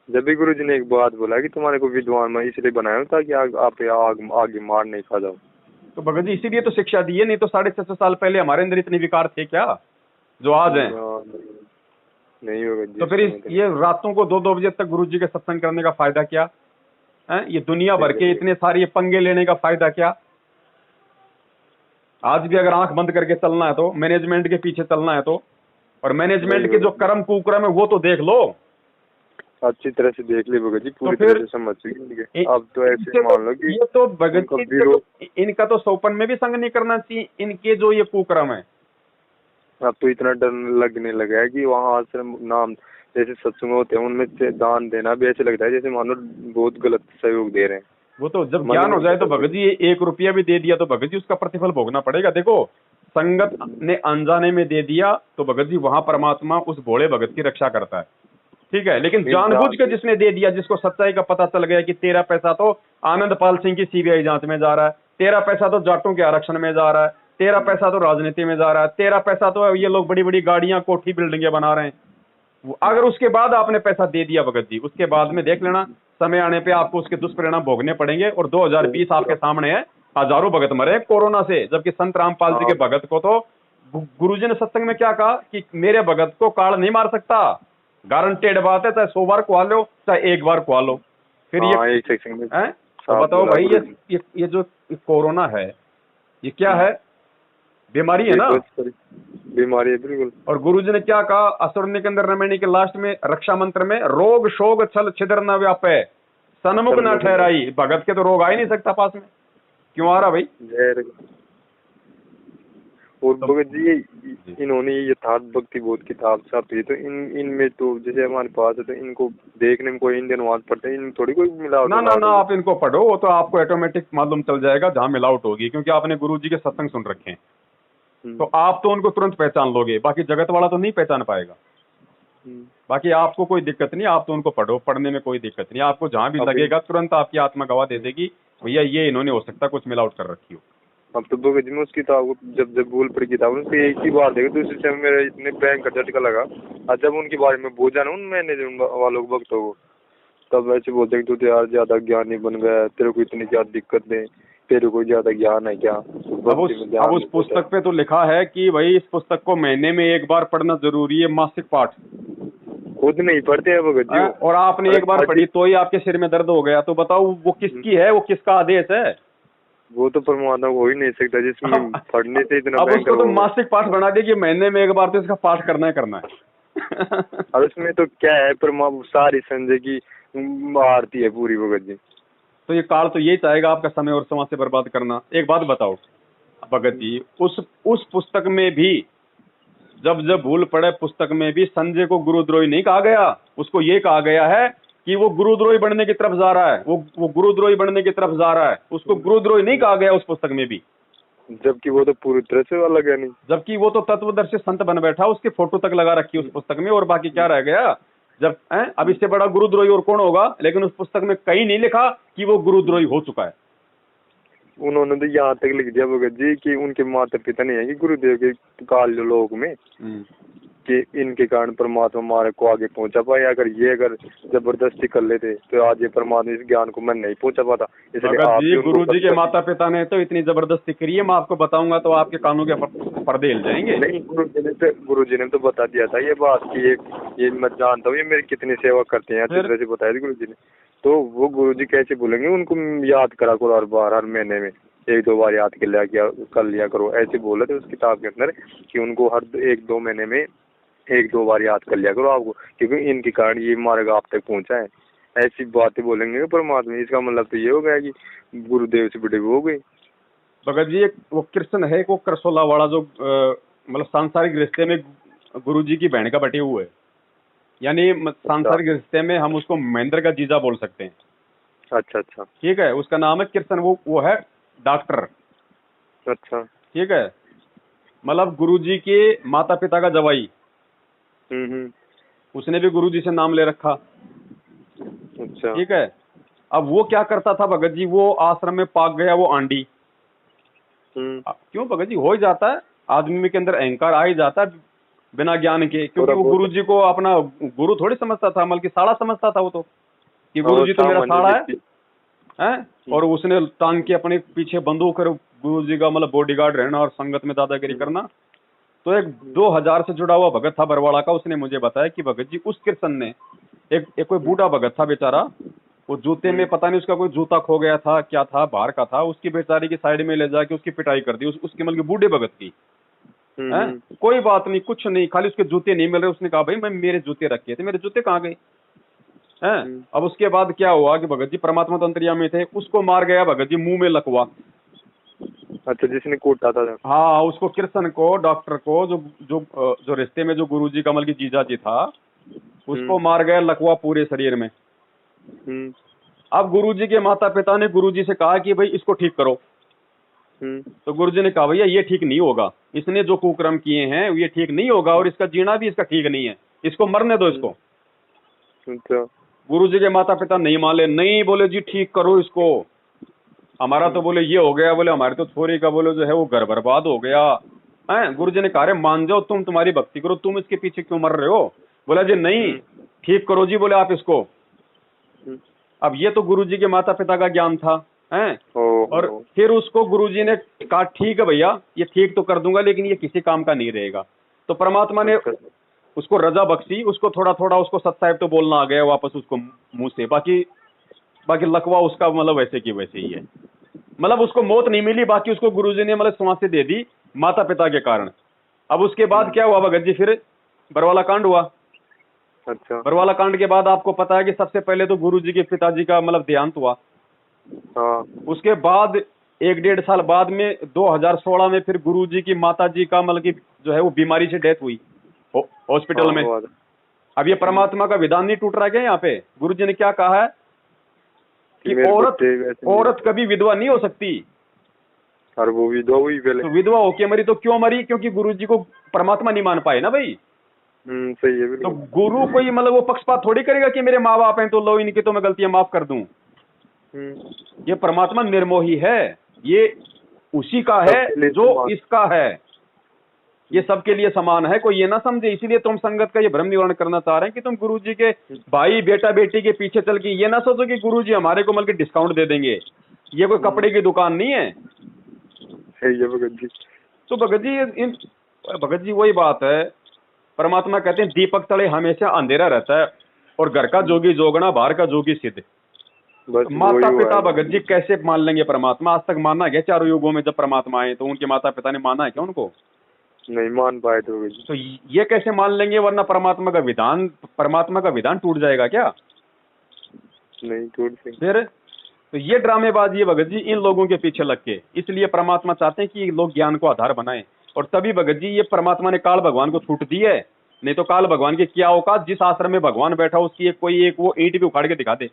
जब भी गुरुजी ने एक बात बोला कि तुम्हारे को विद्वान मैं इसलिए बनाया हूँ ताकि आप आगे मार नहीं खा जाओ। तो भगत जी इसीलिए तो शिक्षा दी है, नहीं तो 650 साल पहले हमारे अंदर इतने विकार थे क्या जो आज हैं? नहीं होगा। तो फिर ये रातों को 2-2 बजे तक गुरुजी के सत्संग करने का फायदा क्या है? ये दुनिया भर के इतने सारे पंगे लेने का फायदा क्या? आज भी अगर आंख बंद करके चलना है तो, मैनेजमेंट के पीछे चलना है तो, और मैनेजमेंट के जो कर्म कुकर्म है वो तो देख लो, अच्छी तरह से देख ले भगत जी, पूरी तो तरह से समझ चुकी। अब तो ऐसे मान लो कि ये तो भगत जी इनका तो सौपन में भी संग नहीं करना चाहिए, इनके जो ये कुकर्म है। अब तो इतना डर लगने लगा है कि वहाँ आश्रम नाम जैसे सत्संग होते हैं उनमें से दान देना भी ऐसे लगता है जैसे मानो बहुत गलत सहयोग दे रहे हैं। वो तो जब ज्ञान हो जाए तो भगत जी 1 रुपया भी दे दिया तो भगत जी उसका प्रतिफल भोगना पड़ेगा। देखो संगत ने अनजाने में दे दिया तो भगत जी वहां परमात्मा उस भोले भगत की रक्षा करता है, ठीक है। लेकिन जानबूझ के जिसने दे दिया, जिसको सच्चाई का पता चल गया कि तेरा पैसा तो आनंद पाल सिंह की सीबीआई जांच में जा रहा है, तेरा पैसा तो जाटों के आरक्षण में जा रहा है, तेरा पैसा तो राजनीति में जा रहा है, तेरा पैसा तो ये लोग बड़ी बड़ी गाड़ियां कोठी बिल्डिंगें बना रहे हैं, अगर उसके बाद आपने पैसा दे दिया भगत जी, उसके बाद में देख लेना समय आने पे आपको उसके दुष्परिणाम भोगने पड़ेंगे। और 2020 आपके सामने है, हजारों भगत मरे कोरोना से, जबकि संत रामपाल जी के भगत को तो गुरुजी ने सत्संग में क्या कहा कि मेरे भगत को काल नहीं मार सकता, गारंटेड बात है, चाहे 100 बार कुआ लो चाहे 1 बार कुआ लो। फिर ये तो बताओ भाई, ये जो कोरोना है ये क्या है? बीमारी है ना, बीमारी है बिल्कुल। और गुरुजी ने क्या कहा असुरनी के अंदर रमणी के लास्ट में रक्षा मंत्र में, रोग शोग छल छिदर न व्यापे सन्मुख न ठहराई। भगत के तो रोग आ ही नहीं सकता पास में, क्यों आ रहा भाई? और भगत जी इन्होंने यथार्थ भक्ति बोध किताब छापी है, तो इनमें तो जैसे हमारे पास है तो इनको देखने में कोई इंडियन अनुवाद पढ़ते हैं, इनमें थोड़ी कोई मिलावट ना आप इनको पढ़ो, वो तो आपको ऑटोमेटिक मालूम चल जाएगा जहाँ मिलावट होगी, क्योंकि आपने गुरुजी के सत्संग सुन रखे हैं। तो आप तो उनको तुरंत पहचान लोगे, बाकी जगत वाला तो नहीं पहचान पाएगा। बाकी आपको कोई दिक्कत नहीं, आप तो उनको पढ़ो, पढ़ने में कोई दिक्कत नहीं, आपको जहाँ भी लगेगा तुरंत आपकी आत्मा गवाह दे देगी भैया ये इन्होंने हो सकता कुछ मिलावट कर रखी हो। अब तो भगत जी में उस किताब को जब भूल पड़ी किताब उसकी एक ही बात है, दूसरे समय मेरा इतने बैंक का झटका लगा, और जब उनके बारे में पूछा ना उन मैंने वालों को भक्तों को, तब ऐसे बोलते हैं तू तो यार ज्यादा ज्ञानी बन गया, तेरे को इतनी ज्यादा दिक्कत है, तेरे को ज्यादा ज्ञान है क्या? अब उस पुस्तक पे तो लिखा है कि भाई इस पुस्तक को महीने में 1 बार पढ़ना जरूरी है, मासिक पाठ। खुद नहीं पढ़ते हैं भगत जी, और आपने 1 बार पढ़ी तो ही आपके सिर में दर्द हो गया, तो बताओ वो किसकी है, वो किसका आदेश है? वो तो परमात्मा हो ही नहीं सकता जिसमें पढ़ने से इतना। अब उसको तो मासिक पाठ बना दिया कि महीने में 1 बार तो इसका पाठ करना ही करना है। और उसमें तो क्या है, परमात्मा सारी संजय की आरती है पूरी भगत जी। तो ये काल तो यही चाहेगा आपका समय और समाज से बर्बाद करना। एक बात बताओ भगत जी, उस पुस्तक में भी जब भूल पड़े पुस्तक में भी संजय को गुरुद्रोही नहीं कहा गया, उसको ये कहा गया है कि वो गुरुद्रोही बनने की तरफ जा रहा है, वो गुरुद्रोही बनने की तरफ जा रहा है, उसको गुरुद्रोही नहीं कहा गया उस पुस्तक में भी। जबकि वो तो पूरी तरह से अलग है नहीं, जबकि वो तो तत्वदर्शी संत बन बैठा, उसकी फोटो तक लगा रखी उस पुस्तक में, और बाकी क्या रह गया? जब अब इससे बड़ा गुरुद्रोही और कौन होगा? लेकिन उस पुस्तक में कहीं नहीं लिखा कि वो गुरुद्रोही हो चुका है। उन्होंने तो यहाँ तक लिख दिया भगत जी कि उनके माता पिता नहीं है कि गुरुदेव के काल लोक में कि इनके कारण परमात्मा हमारे को आगे पहुंचा पाए। अगर जबरदस्ती कर लेते तो आज ये परमात्मा इस ज्ञान को मैं नहीं पहुंचा पाता। इसलिए गुरु जी के माता पिता ने तो इतनी जबरदस्ती करी है, मैं आपको बताऊंगा तो आपके कानों के पर्दे हिल जाएंगे। नहीं, गुरु जी ने तो बता दिया था ये बात कि ये मैं जानता हूँ ये मेरी कितनी सेवा करते हैं, अच्छी तरह से बताया गुरु जी ने। तो वो गुरु जी कैसे भूलेंगे? उनको याद करा करो हर बार, हर महीने में 1-2 बार याद कर लिया करो, ऐसे बोला थे उस किताब के अंदर कि उनको हर 1-2 महीने में एक दो बार याद कर लिया करो आपको, क्योंकि इनके कारण ये मार्ग आप तक पहुंचा है। ऐसी बातें बोलेंगे परमात्मा, इसका मतलब तो ये हो गया कि गुरुदेव से बड़े वो हो गए। भगत जी एक वो कृष्ण है, वो करसोला वाला जो मतलब सांसारिक रिश्ते में गुरु जी की बहन का बटे हुए, यानी सांसारिक रिश्ते में हम उसको महेंद्र का जीजा बोल सकते हैं। अच्छा अच्छा ठीक है, उसका नाम है कृष्ण, वो है डॉक्टर। अच्छा ठीक है, मतलब गुरुजी के माता पिता का जवाई, उसने भी गुरुजी से नाम ले रखा। अच्छा ठीक है, अब वो क्या करता था भगत जी, वो आश्रम में पाक गया वो आंडी। क्यों भगत जी, हो ही जाता है आदमी के अंदर, अहंकार आ ही जाता है बिना ज्ञान के, क्योंकि वो गुरुजी को अपना गुरु थोड़ी समझता था, बल्कि साड़ा समझता था वो तो, कि गुरुजी तो मेरा साड़ा है। और उसने टांग के अपने पीछे बंदूक कर गुरुजी का मतलब बॉडीगार्ड रहना और संगत में दादागिरी करना। तो एक 2000 से जुड़ा हुआ भगत था बरवाड़ा का, उसने मुझे बताया कि भगत जी उस कृष्ण ने एक कोई बूढ़ा भगत था बेचारा, वो जूते में पता नहीं उसका कोई जूता खो गया था, क्या था, बाहर का था, उसकी बेचारी की साइड में ले जाके उसकी पिटाई कर दी, उसके मतलब बूढ़े भगत की। कोई बात नहीं, कुछ नहीं, खाली उसके जूते नहीं मिल रहे। उसने कहा भाई मैं मेरे जूते रखे थे, मेरे जूते कहाँ गए हैं। अब उसके बाद क्या हुआ कि भगत जी परमात्मा तो अंतर्यामी थे, उसको मार गया भगत जी मुंह में लकवा। अच्छा, जिसने कूटा था। हाँ, उसको कृष्ण को, डॉक्टर को, जो रिश्ते में जो गुरुजी कमल की जीजा जी था, उसको मार गया लकवा पूरे शरीर में। अब गुरुजी के माता पिता ने गुरुजी से कहा कि भाई इसको ठीक करो। तो गुरुजी ने कहा भैया ये ठीक नहीं होगा, इसने जो कुकर्म किए हैं ये ठीक नहीं होगा, और इसका जीना भी इसका ठीक नहीं है, इसको मरने दो इसको। गुरुजी के माता पिता नहीं माने, नहीं बोले जी ठीक करो इसको, हमारा तो बोले ये हो गया, बोले हमारी तो छोरी का बोले जो है वो घर बर्बाद हो गया है। गुरुजी ने कहा मान जाओ, तुम तुम्हारी भक्ति करो, तुम इसके पीछे क्यों मर रहे हो। बोला जी नहीं ठीक करो जी, बोले आप इसको। अब ये तो गुरुजी के माता पिता का ज्ञान था हैं, और फिर उसको गुरुजी ने कहा ठीक है भैया ये ठीक तो कर दूंगा, लेकिन ये किसी काम का नहीं रहेगा। तो परमात्मा ने उसको रजा बख्शी, उसको थोड़ा थोड़ा उसको सत्साहिब तो बोलना आ गया वापस उसको मुंह से, बाकी लकवा उसका मतलब वैसे की वैसे ही है, मतलब उसको मौत नहीं मिली, बाकी उसको गुरुजी ने मतलब सांसें दे दी माता पिता के कारण। अब उसके बाद क्या हुआ भगत जी, फिर बरवाला कांड हुआ। अच्छा, बरवाला कांड के बाद आपको पता है कि सबसे पहले तो गुरुजी के पिताजी का मतलब देहांत हुआ। उसके बाद 1-1.5 साल बाद में 2016 में फिर गुरुजी की माताजी का मतलब की जो है वो बीमारी से डेथ हुई हॉस्पिटल में। अब ये परमात्मा का विधान नहीं टूट रहा है क्या यहाँ पे। गुरुजी ने क्या कहा है कि औरत कभी विधवा नहीं हो सकती, और वो विधवा हुई पहले, तो विधवा होके मरी तो क्यों मरी, क्योंकि गुरुजी को परमात्मा नहीं मान पाए ना भाई। सही है। तो गुरु कोई मतलब वो पक्षपात थोड़ी करेगा कि मेरे माँ बाप हैं तो लो इनकी तो मैं गलतियां माफ कर दूं। ये परमात्मा निर्मोही है, ये उसी का है जो इसका है, ये सबके लिए समान है, कोई ये ना समझे। इसीलिए तुम संगत का ये भ्रम निवारण करना चाह रहे हैं कि तुम गुरुजी के भाई बेटा बेटी के पीछे चल के ये ना सोचो कि गुरुजी हमारे को मतलब डिस्काउंट दे देंगे, ये कोई कपड़े की दुकान नहीं है। भगत जी तो भगत जी वही बात है, परमात्मा कहते हैं दीपक तले हमेशा अंधेरा रहता है, और घर का जोगी जोगना बाहर का जोगी सिद्ध। माता पिता भगत जी कैसे मान लेंगे परमात्मा। आज तक माना है 4 युगों में जब परमात्मा आए तो उनके माता पिता ने माना है क्या उनको, नहीं मान पाए। तो ये कैसे मान लेंगे, वरना परमात्मा का विधान टूट जाएगा क्या, नहीं टूट सकता। फिर तो ये ड्रामेबाजी है भगत जी इन लोगों के पीछे लग के। इसलिए परमात्मा चाहते हैं कि लोग ज्ञान को आधार बनाएं, और तभी भगत जी ये परमात्मा ने काल भगवान को छूट दी है। नहीं तो काल भगवान की क्या औकात, जिस आश्रम में भगवान बैठा उसकी कोई एक वो ईंट भी उखाड़ के दिखा दे।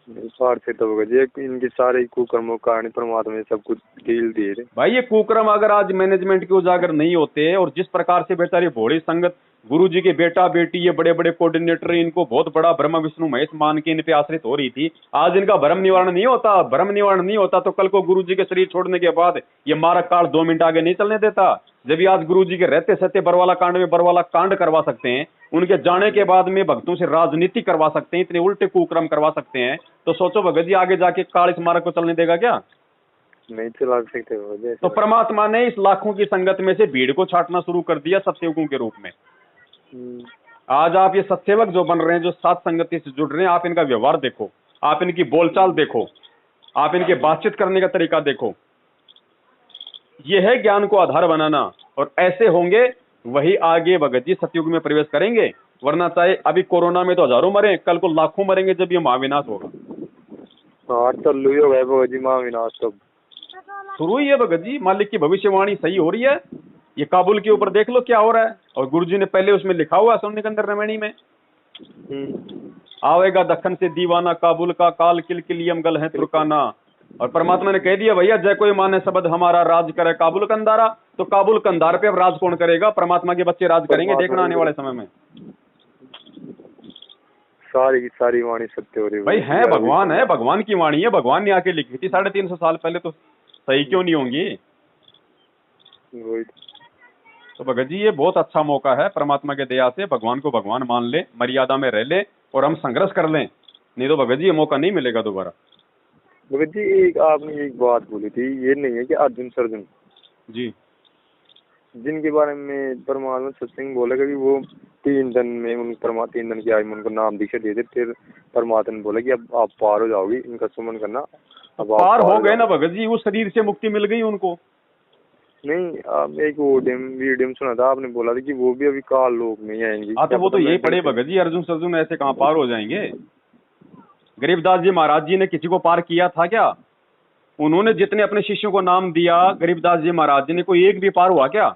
स्वार्थ तो भगत जी इनके सारे कुकर्मों कारण परमात्मा ने सब कुछ ढील दिए थे भाई। ये कुकर्म अगर आज मैनेजमेंट के उजागर नहीं होते, और जिस प्रकार से बेचारी भोड़ी संगत गुरुजी के बेटा बेटी ये बड़े बड़े कोऑर्डिनेटर इनको बहुत बड़ा ब्रह्मा विष्णु महेश मान के इन पे आश्रित हो रही थी, आज इनका भ्रम निवारण नहीं होता तो कल को गुरुजी के शरीर छोड़ने के बाद ये मारक काल 2 मिनट आगे नहीं चलने देता। जब भी आज गुरुजी के रहते सत्य बरवाला कांड करवा सकते हैं, उनके जाने के बाद में भक्तों से राजनीति करवा सकते हैं, इतने उल्टे कुकर्म करवा सकते हैं, तो सोचो भगत जी आगे जाके काल इस मारक को चलने देगा क्या, नहीं चला सकते। तो परमात्मा ने इस लाखों की संगत में से भीड़ को छांटना शुरू कर दिया सत्सेवकों के रूप में। आज आप ये सत्सेवक जो बन रहे हैं, जो साथ संगति से जुड़ रहे हैं, आप इनका व्यवहार देखो, आप इनकी बोलचाल देखो, आप इनके बातचीत करने का तरीका देखो। ये है ज्ञान को आधार बनाना, और ऐसे होंगे वही आगे भगत जी सतयुग में प्रवेश करेंगे, वरना चाहे अभी कोरोना में तो हजारों मरे, कल को लाखों मरेंगे जब ये महाविनाश होगा। हाँ चालू ही हो गया भगत जी महाविनाश तो शुरू ही है भगत जी, मालिक की भविष्यवाणी सही हो रही है। ये काबुल के ऊपर देख लो क्या हो रहा है, और गुरुजी ने पहले उसमें लिखा हुआ सोने के अंदर रमणी में, आवेगा दखन से दीवाना काबुल का, काल किलकिलियम गल है तुर्काना। और परमात्मा ने कह दिया भैया जय कोई माने शब्द हमारा, राज करे काबुल कंदारा। तो काबुल कंदार पे अब राज कौन करेगा? परमात्मा के बच्चे राज करेंगे, देखना आने वाले समय में। सारी की सारी वाणी सत्य हो रही है भाई है, भगवान है, भगवान की वाणी है, भगवान ने आके लिखी थी 350 साल पहले, तो सही क्यों नहीं होंगी? तो भगत जी ये बहुत अच्छा मौका है, परमात्मा के दया से भगवान को भगवान मान ले, मर्यादा में रह ले और हम संघर्ष कर लें, नहीं तो भगत जी ये मौका नहीं मिलेगा दोबारा। भगत जी एक आपने एक बात बोली थी, ये नहीं है कि अर्जुन सर्जुन जी जिनके बारे में परमात्मा सत्संग बोलेगा कि वो 3 दिन में उन 3 दिन की आयु में उनको नाम दीक्षा दे दे, फिर परमात्मा ने बोला कि अब आप पार हो जाओगी, इनका सुमन करना। अब पार हो गए ना भगत जी, उस शरीर से मुक्ति मिल गई उनको। नहीं आप एक वीडियो सुना था, आपने बोला था कि वो भी अभी काल लोक में ही आएंगे। तो वो तो यही पड़े भगत जी, अर्जुन सर्जुन ऐसे कहाँ पार हो जाएंगे? गरीबदास जी महाराज जी ने किसी को पार किया था क्या? उन्होंने जितने अपने शिष्यों को नाम दिया गरीबदास जी महाराज जी ने, कोई एक भी पार हुआ क्या?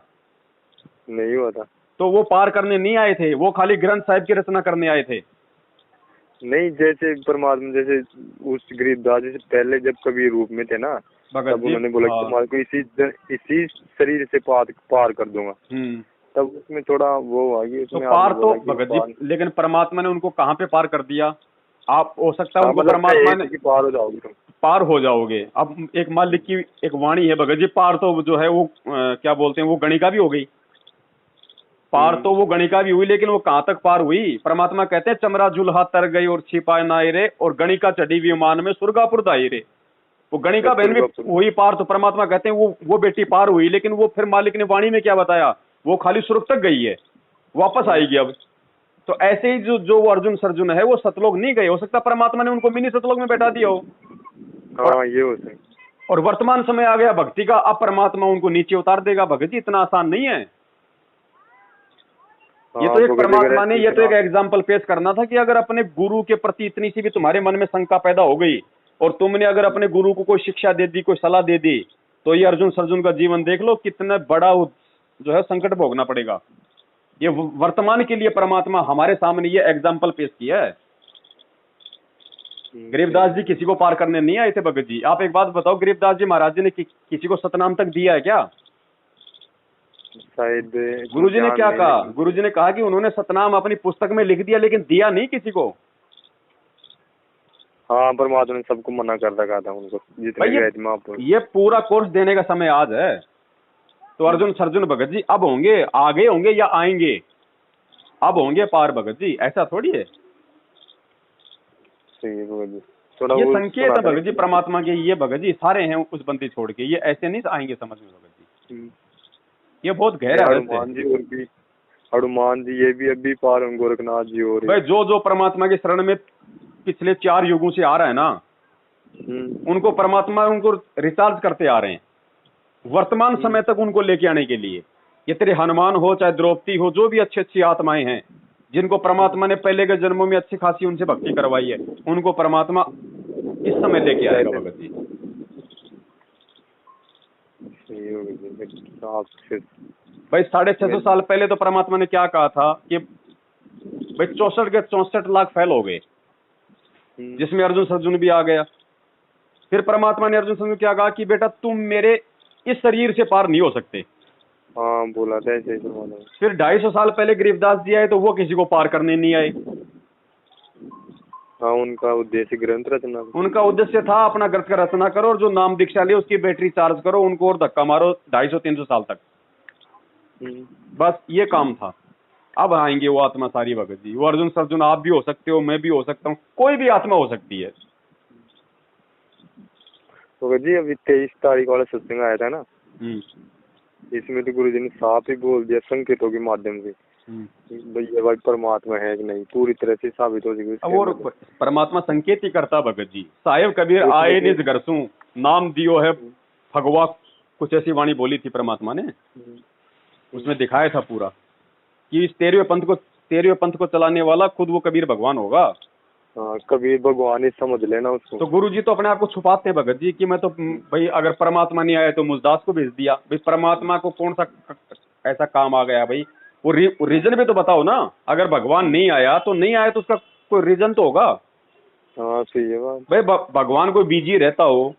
नहीं हुआ था। तो वो पार करने नहीं आए थे, वो खाली ग्रंथ साहिब की रचना करने आए थे। नहीं जैसे परमात्मा जैसे उस गरीबदास जी से पहले जब कभी रूप में थे ना, तब उन्होंने बोला कि तुम्हारे को इसी शरीर से पार कर दूंगा। तब उसमें थोड़ा वो आ गई, तो पार तो भगत जी, लेकिन परमात्मा ने उनको कहाँ पे पार कर दिया? आप हो सकता है उनको परमात्मा ने पार हो जाओगे, तुम पार हो जाओगे। अब एक मालिक की एक वाणी है भगत जी, पार तो जो है वो क्या बोलते हैं, वो गणिका भी हो गई, पार तो वो गणिका भी हुई, लेकिन वो कहाँ तक पार हुई? परमात्मा कहते हैं चमरा जुल्हा तर गई और छिपाए नाई रे, और गणिका चढ़ी विमान में सुरगापुर दाई रे। वो गणिका बहन में हुई पार, तो परमात्मा कहते हैं वो बेटी पार हुई, लेकिन वो फिर मालिक ने वाणी में क्या बताया, वो खाली सुर्ग तक गई है, वापस आएगी अब। तो ऐसे ही जो वो अर्जुन सर्जुन है वो सतलोक नहीं गए, हो सकता परमात्मा ने उनको मिनी सतलोक में बैठा दिया हो। हाँ ये हो सकता। और वर्तमान समय आ गया भक्ति का, अब परमात्मा उनको नीचे उतार देगा। भगत जी इतना आसान नहीं है। ये तो एक परमात्मा ने ये तो एक एग्जाम्पल पेश करना था कि अगर अपने गुरु के प्रति इतनी सी भी तुम्हारे मन में शंका पैदा हो गई और तुमने अगर अपने गुरु को कोई शिक्षा दे दी, कोई सलाह दे दी, तो ये अर्जुन सर्जुन का जीवन देख लो, कितना बड़ा जो है संकट भोगना पड़ेगा। ये वर्तमान के लिए परमात्मा हमारे सामने ये एग्जाम्पल पेश किया है। गरीबदास जी किसी को पार करने नहीं आए थे भगत जी। आप एक बात बताओ, गरीबदास जी महाराज जी ने किसी को सतनाम तक दिया है क्या? शायद गुरुजी ने क्या कहा? गुरुजी ने कहा कि उन्होंने सतनाम अपनी पुस्तक में लिख दिया, लेकिन दिया नहीं किसी को। हाँ परमात्मा ने सबको मना कर रखा था उनको, जितने ये पूरा कोर्स देने का समय आज है। तो अर्जुन सर्जुन भगत जी अब होंगे, आगे होंगे या आएंगे, अब होंगे पार भगत जी, ऐसा थोड़ी है। ये संकेत है भगत जी परमात्मा के, ये भगत जी सारे हैं उस बंदी छोड़ के, ये ऐसे नहीं आएंगे समझ में भगत जी। ये बहुत गहरा है। हनुमान जी ये भी अभी पार होंगे, गोरखनाथ जी और भाई जो परमात्मा के शरण में पिछले 4 युगों से आ रहा है ना, उनको परमात्मा उनको रिचार्ज करते आ रहे हैं वर्तमान समय तक उनको लेके आने के लिए। ये तेरे हनुमान हो चाहे द्रौपदी हो, जो भी अच्छी अच्छी आत्माएं हैं जिनको परमात्मा ने पहले के जन्मों में अच्छी खासी उनसे भक्ति करवाई है, उनको परमात्मा इस समय लेके आएगा भगत जी। भाई 650 साल पहले तो परमात्मा ने क्या कहा था कि भाई 64 के 64 लाख फैल हो गए, जिसमें अर्जुन सर्जुन भी आ गया। फिर परमात्मा ने अर्जुन सर्जुन क्या कहा कि बेटा तुम मेरे इस शरीर से पार नहीं हो सकते। हाँ बोला था ऐसे ही। फिर 250 साल पहले गरीबदास जी आए तो वो किसी को पार करने नहीं आए। हाँ उनका उद्देश्य ग्रंथ रचना, उनका उद्देश्य था अपना ग्रंथ का रचना करो और जो नाम दीक्षा ले उसकी बैटरी चार्ज करो, उनको और धक्का मारो 250-300 साल तक, बस ये काम था। अब आएंगे वो आत्मा सारी भगत जी, वो अर्जुन सर्जुन आप भी हो सकते हो, मैं भी हो सकता हूँ, कोई भी आत्मा हो सकती है। तो जी अभी 23 तारीख वाला सत्संग आया था ना, इसमें तो गुरुजी ने साफ ही बोल दिया संकेतों के माध्यम से भैया भाई परमात्मा है कि नहीं, पूरी तरह से साबित हो जाएगी। और परमात्मा संकेत ही करता भगत जी। साहेब कबीर आए निज घरसू नाम दियो है भगवा, कुछ ऐसी वाणी बोली थी परमात्मा ने। उसमें दिखाया था पूरा कि इस 13वें पंथ को चलाने वाला खुद वो कबीर भगवान होगा। हाँ, कबीर भगवान ही समझ लेना उसको। तो गुरु जी तो अपने आप को छुपाते हैं भगत जी कि मैं तो भाई अगर परमात्मा नहीं आया तो मुझदास को भेज दिया। भाई परमात्मा को कौन सा ऐसा काम आ गया भाई? वो रीजन भी तो बताओ ना। अगर भगवान नहीं आया तो नहीं आया तो उसका कोई रीजन तो होगा। हाँ सही है बात। भाई भगवान कोई बिजी रहता हो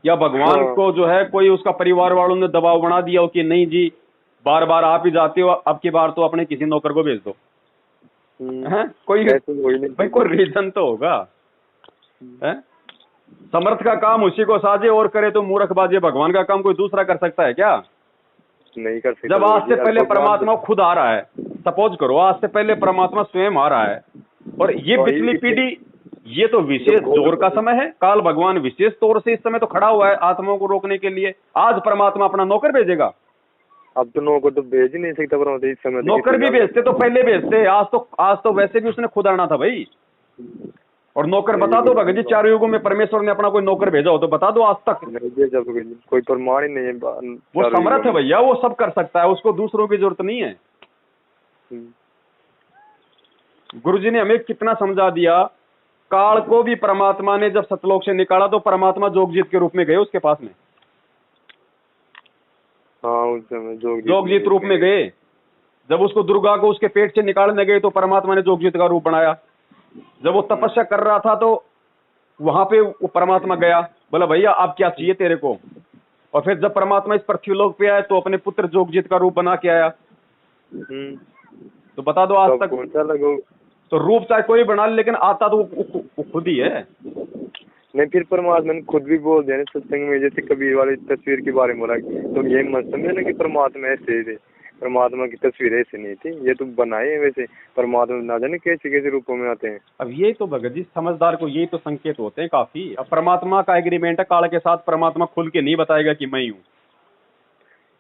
या भगवान को जो है कोई उसका परिवार वालों ने दबाव बना दिया हो कि नहीं जी बार बार आप ही जाते हो, अब की बार तो अपने किसी नौकर को भेज दो। कोई भाई कोई रीजन तो होगा। समर्थ का काम उसी को साजे और करे तो मूर्ख बाजे। भगवान का काम कोई दूसरा कर सकता है क्या? नहीं कर सकता। जब आज से पहले परमात्मा खुद आ रहा है, सपोज करो आज से पहले परमात्मा स्वयं आ रहा है और ये पिछली पीढ़ी, ये तो विशेष जोर का समय है। काल भगवान विशेष तौर से इस समय तो खड़ा हुआ है आत्माओं को रोकने के लिए। आज परमात्मा अपना नौकर भेजेगा? अब तो नौकर तो भेज ही नहीं सकता परमात्मा इस समय। नौकर भी भेजते तो पहले भेजते। आज तो वैसे भी उसने खुद आना था भाई। और नौकर बता दो भगत जी, चारों युगों में परमेश्वर ने अपना कोई नौकर भेजा हो तो बता दो आज तक। नहीं भेजा कोई प्रमाण ही नहीं है। वो समर्थ है भैया, वो सब कर सकता है, उसको दूसरों की जरूरत नहीं है। गुरुजी ने हमें कितना समझा दिया। काल को भी परमात्मा ने जब सतलोक से निकाला तो परमात्मा जोगजीत के रूप में गए उसके पास में। हाँ उस समय जोगजीत रूप में गए। जब उसको दुर्गा को उसके पेट से निकालने गए तो परमात्मा ने जोगजीत का रूप बनाया। जब वो तपस्या कर रहा था तो वहां पे वो परमात्मा गया, बोला भैया अब क्या चाहिए तेरे को। और फिर जब परमात्मा इस पृथ्वीलोक पे आया तो अपने पुत्र जोगजीत का रूप बना के आया। तो बता दो आज तक तो रूप चाहे कोई बना ले लेकिन आता तो वो खुद ही है। नहीं फिर परमात्मा ने खुद भी बोल दिया सत्संग में, जैसे कबीर वाली तस्वीर के बारे में बोला तो ये मत समझे ना कि परमात्मा ऐसे थे। परमात्मा की तस्वीर ऐसे नहीं थी, ये तो बनाए वैसे। परमात्मा ना जाने कैसे कैसे रूपों में आते हैं। अब ये तो भगत जी समझदार को यही तो संकेत होते हैं काफी। अब परमात्मा का एग्रीमेंट है काल के साथ, परमात्मा खुल के नहीं बताएगा कि मैं हूँ।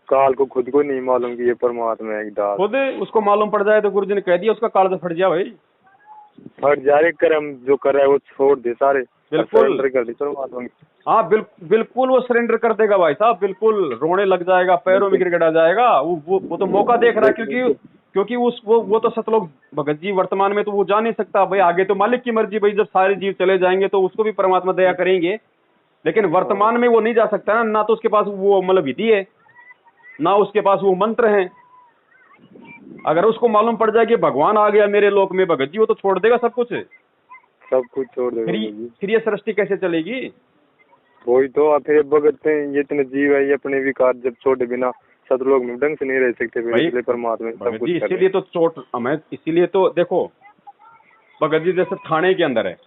काल को खुद को नहीं मालूम कि ये परमात्मा है। खुद उसको मालूम पड़ जाए तो गुरु जी ने कह दिया उसका काल से फट जा भाई। फट जाए कर्म जो कर रहा है वो छोड़ दे सारे। बिल्कुल कर दे परमात्मा। हाँ बिल्कुल वो सरेंडर कर देगा भाई साहब। बिल्कुल रोने लग जाएगा, पैरों में गिड़गिड़ा जाएगा। वो तो मौका देख रहा है क्योंकि वो तो सतलोक भगत जी वर्तमान में तो वो जा नहीं सकता भाई। आगे तो मालिक की मर्जी भाई, जब सारे जीव चले जाएंगे तो उसको भी परमात्मा दया करेंगे। लेकिन वर्तमान में वो नहीं जा सकता ना तो उसके पास वो मतलब विधि है ना उसके पास वो मंत्र हैं। अगर उसको मालूम पड़ जाए कि भगवान आ गया मेरे लोक में भगत जी, वो तो छोड़ देगा सब कुछ छोड़ देगा। फिर ये सृष्टि कैसे चलेगी? वही तो फिर भगत ये इतने जीव है, ये अपने विकार जब छोटे बिना सतलोक में ढंग से नहीं रह सकते। इसलिए परमात्मा सब कुछ इसीलिए तो चोट हमें। इसीलिए तो देखो भगत जी जैसे थाने के अंदर है,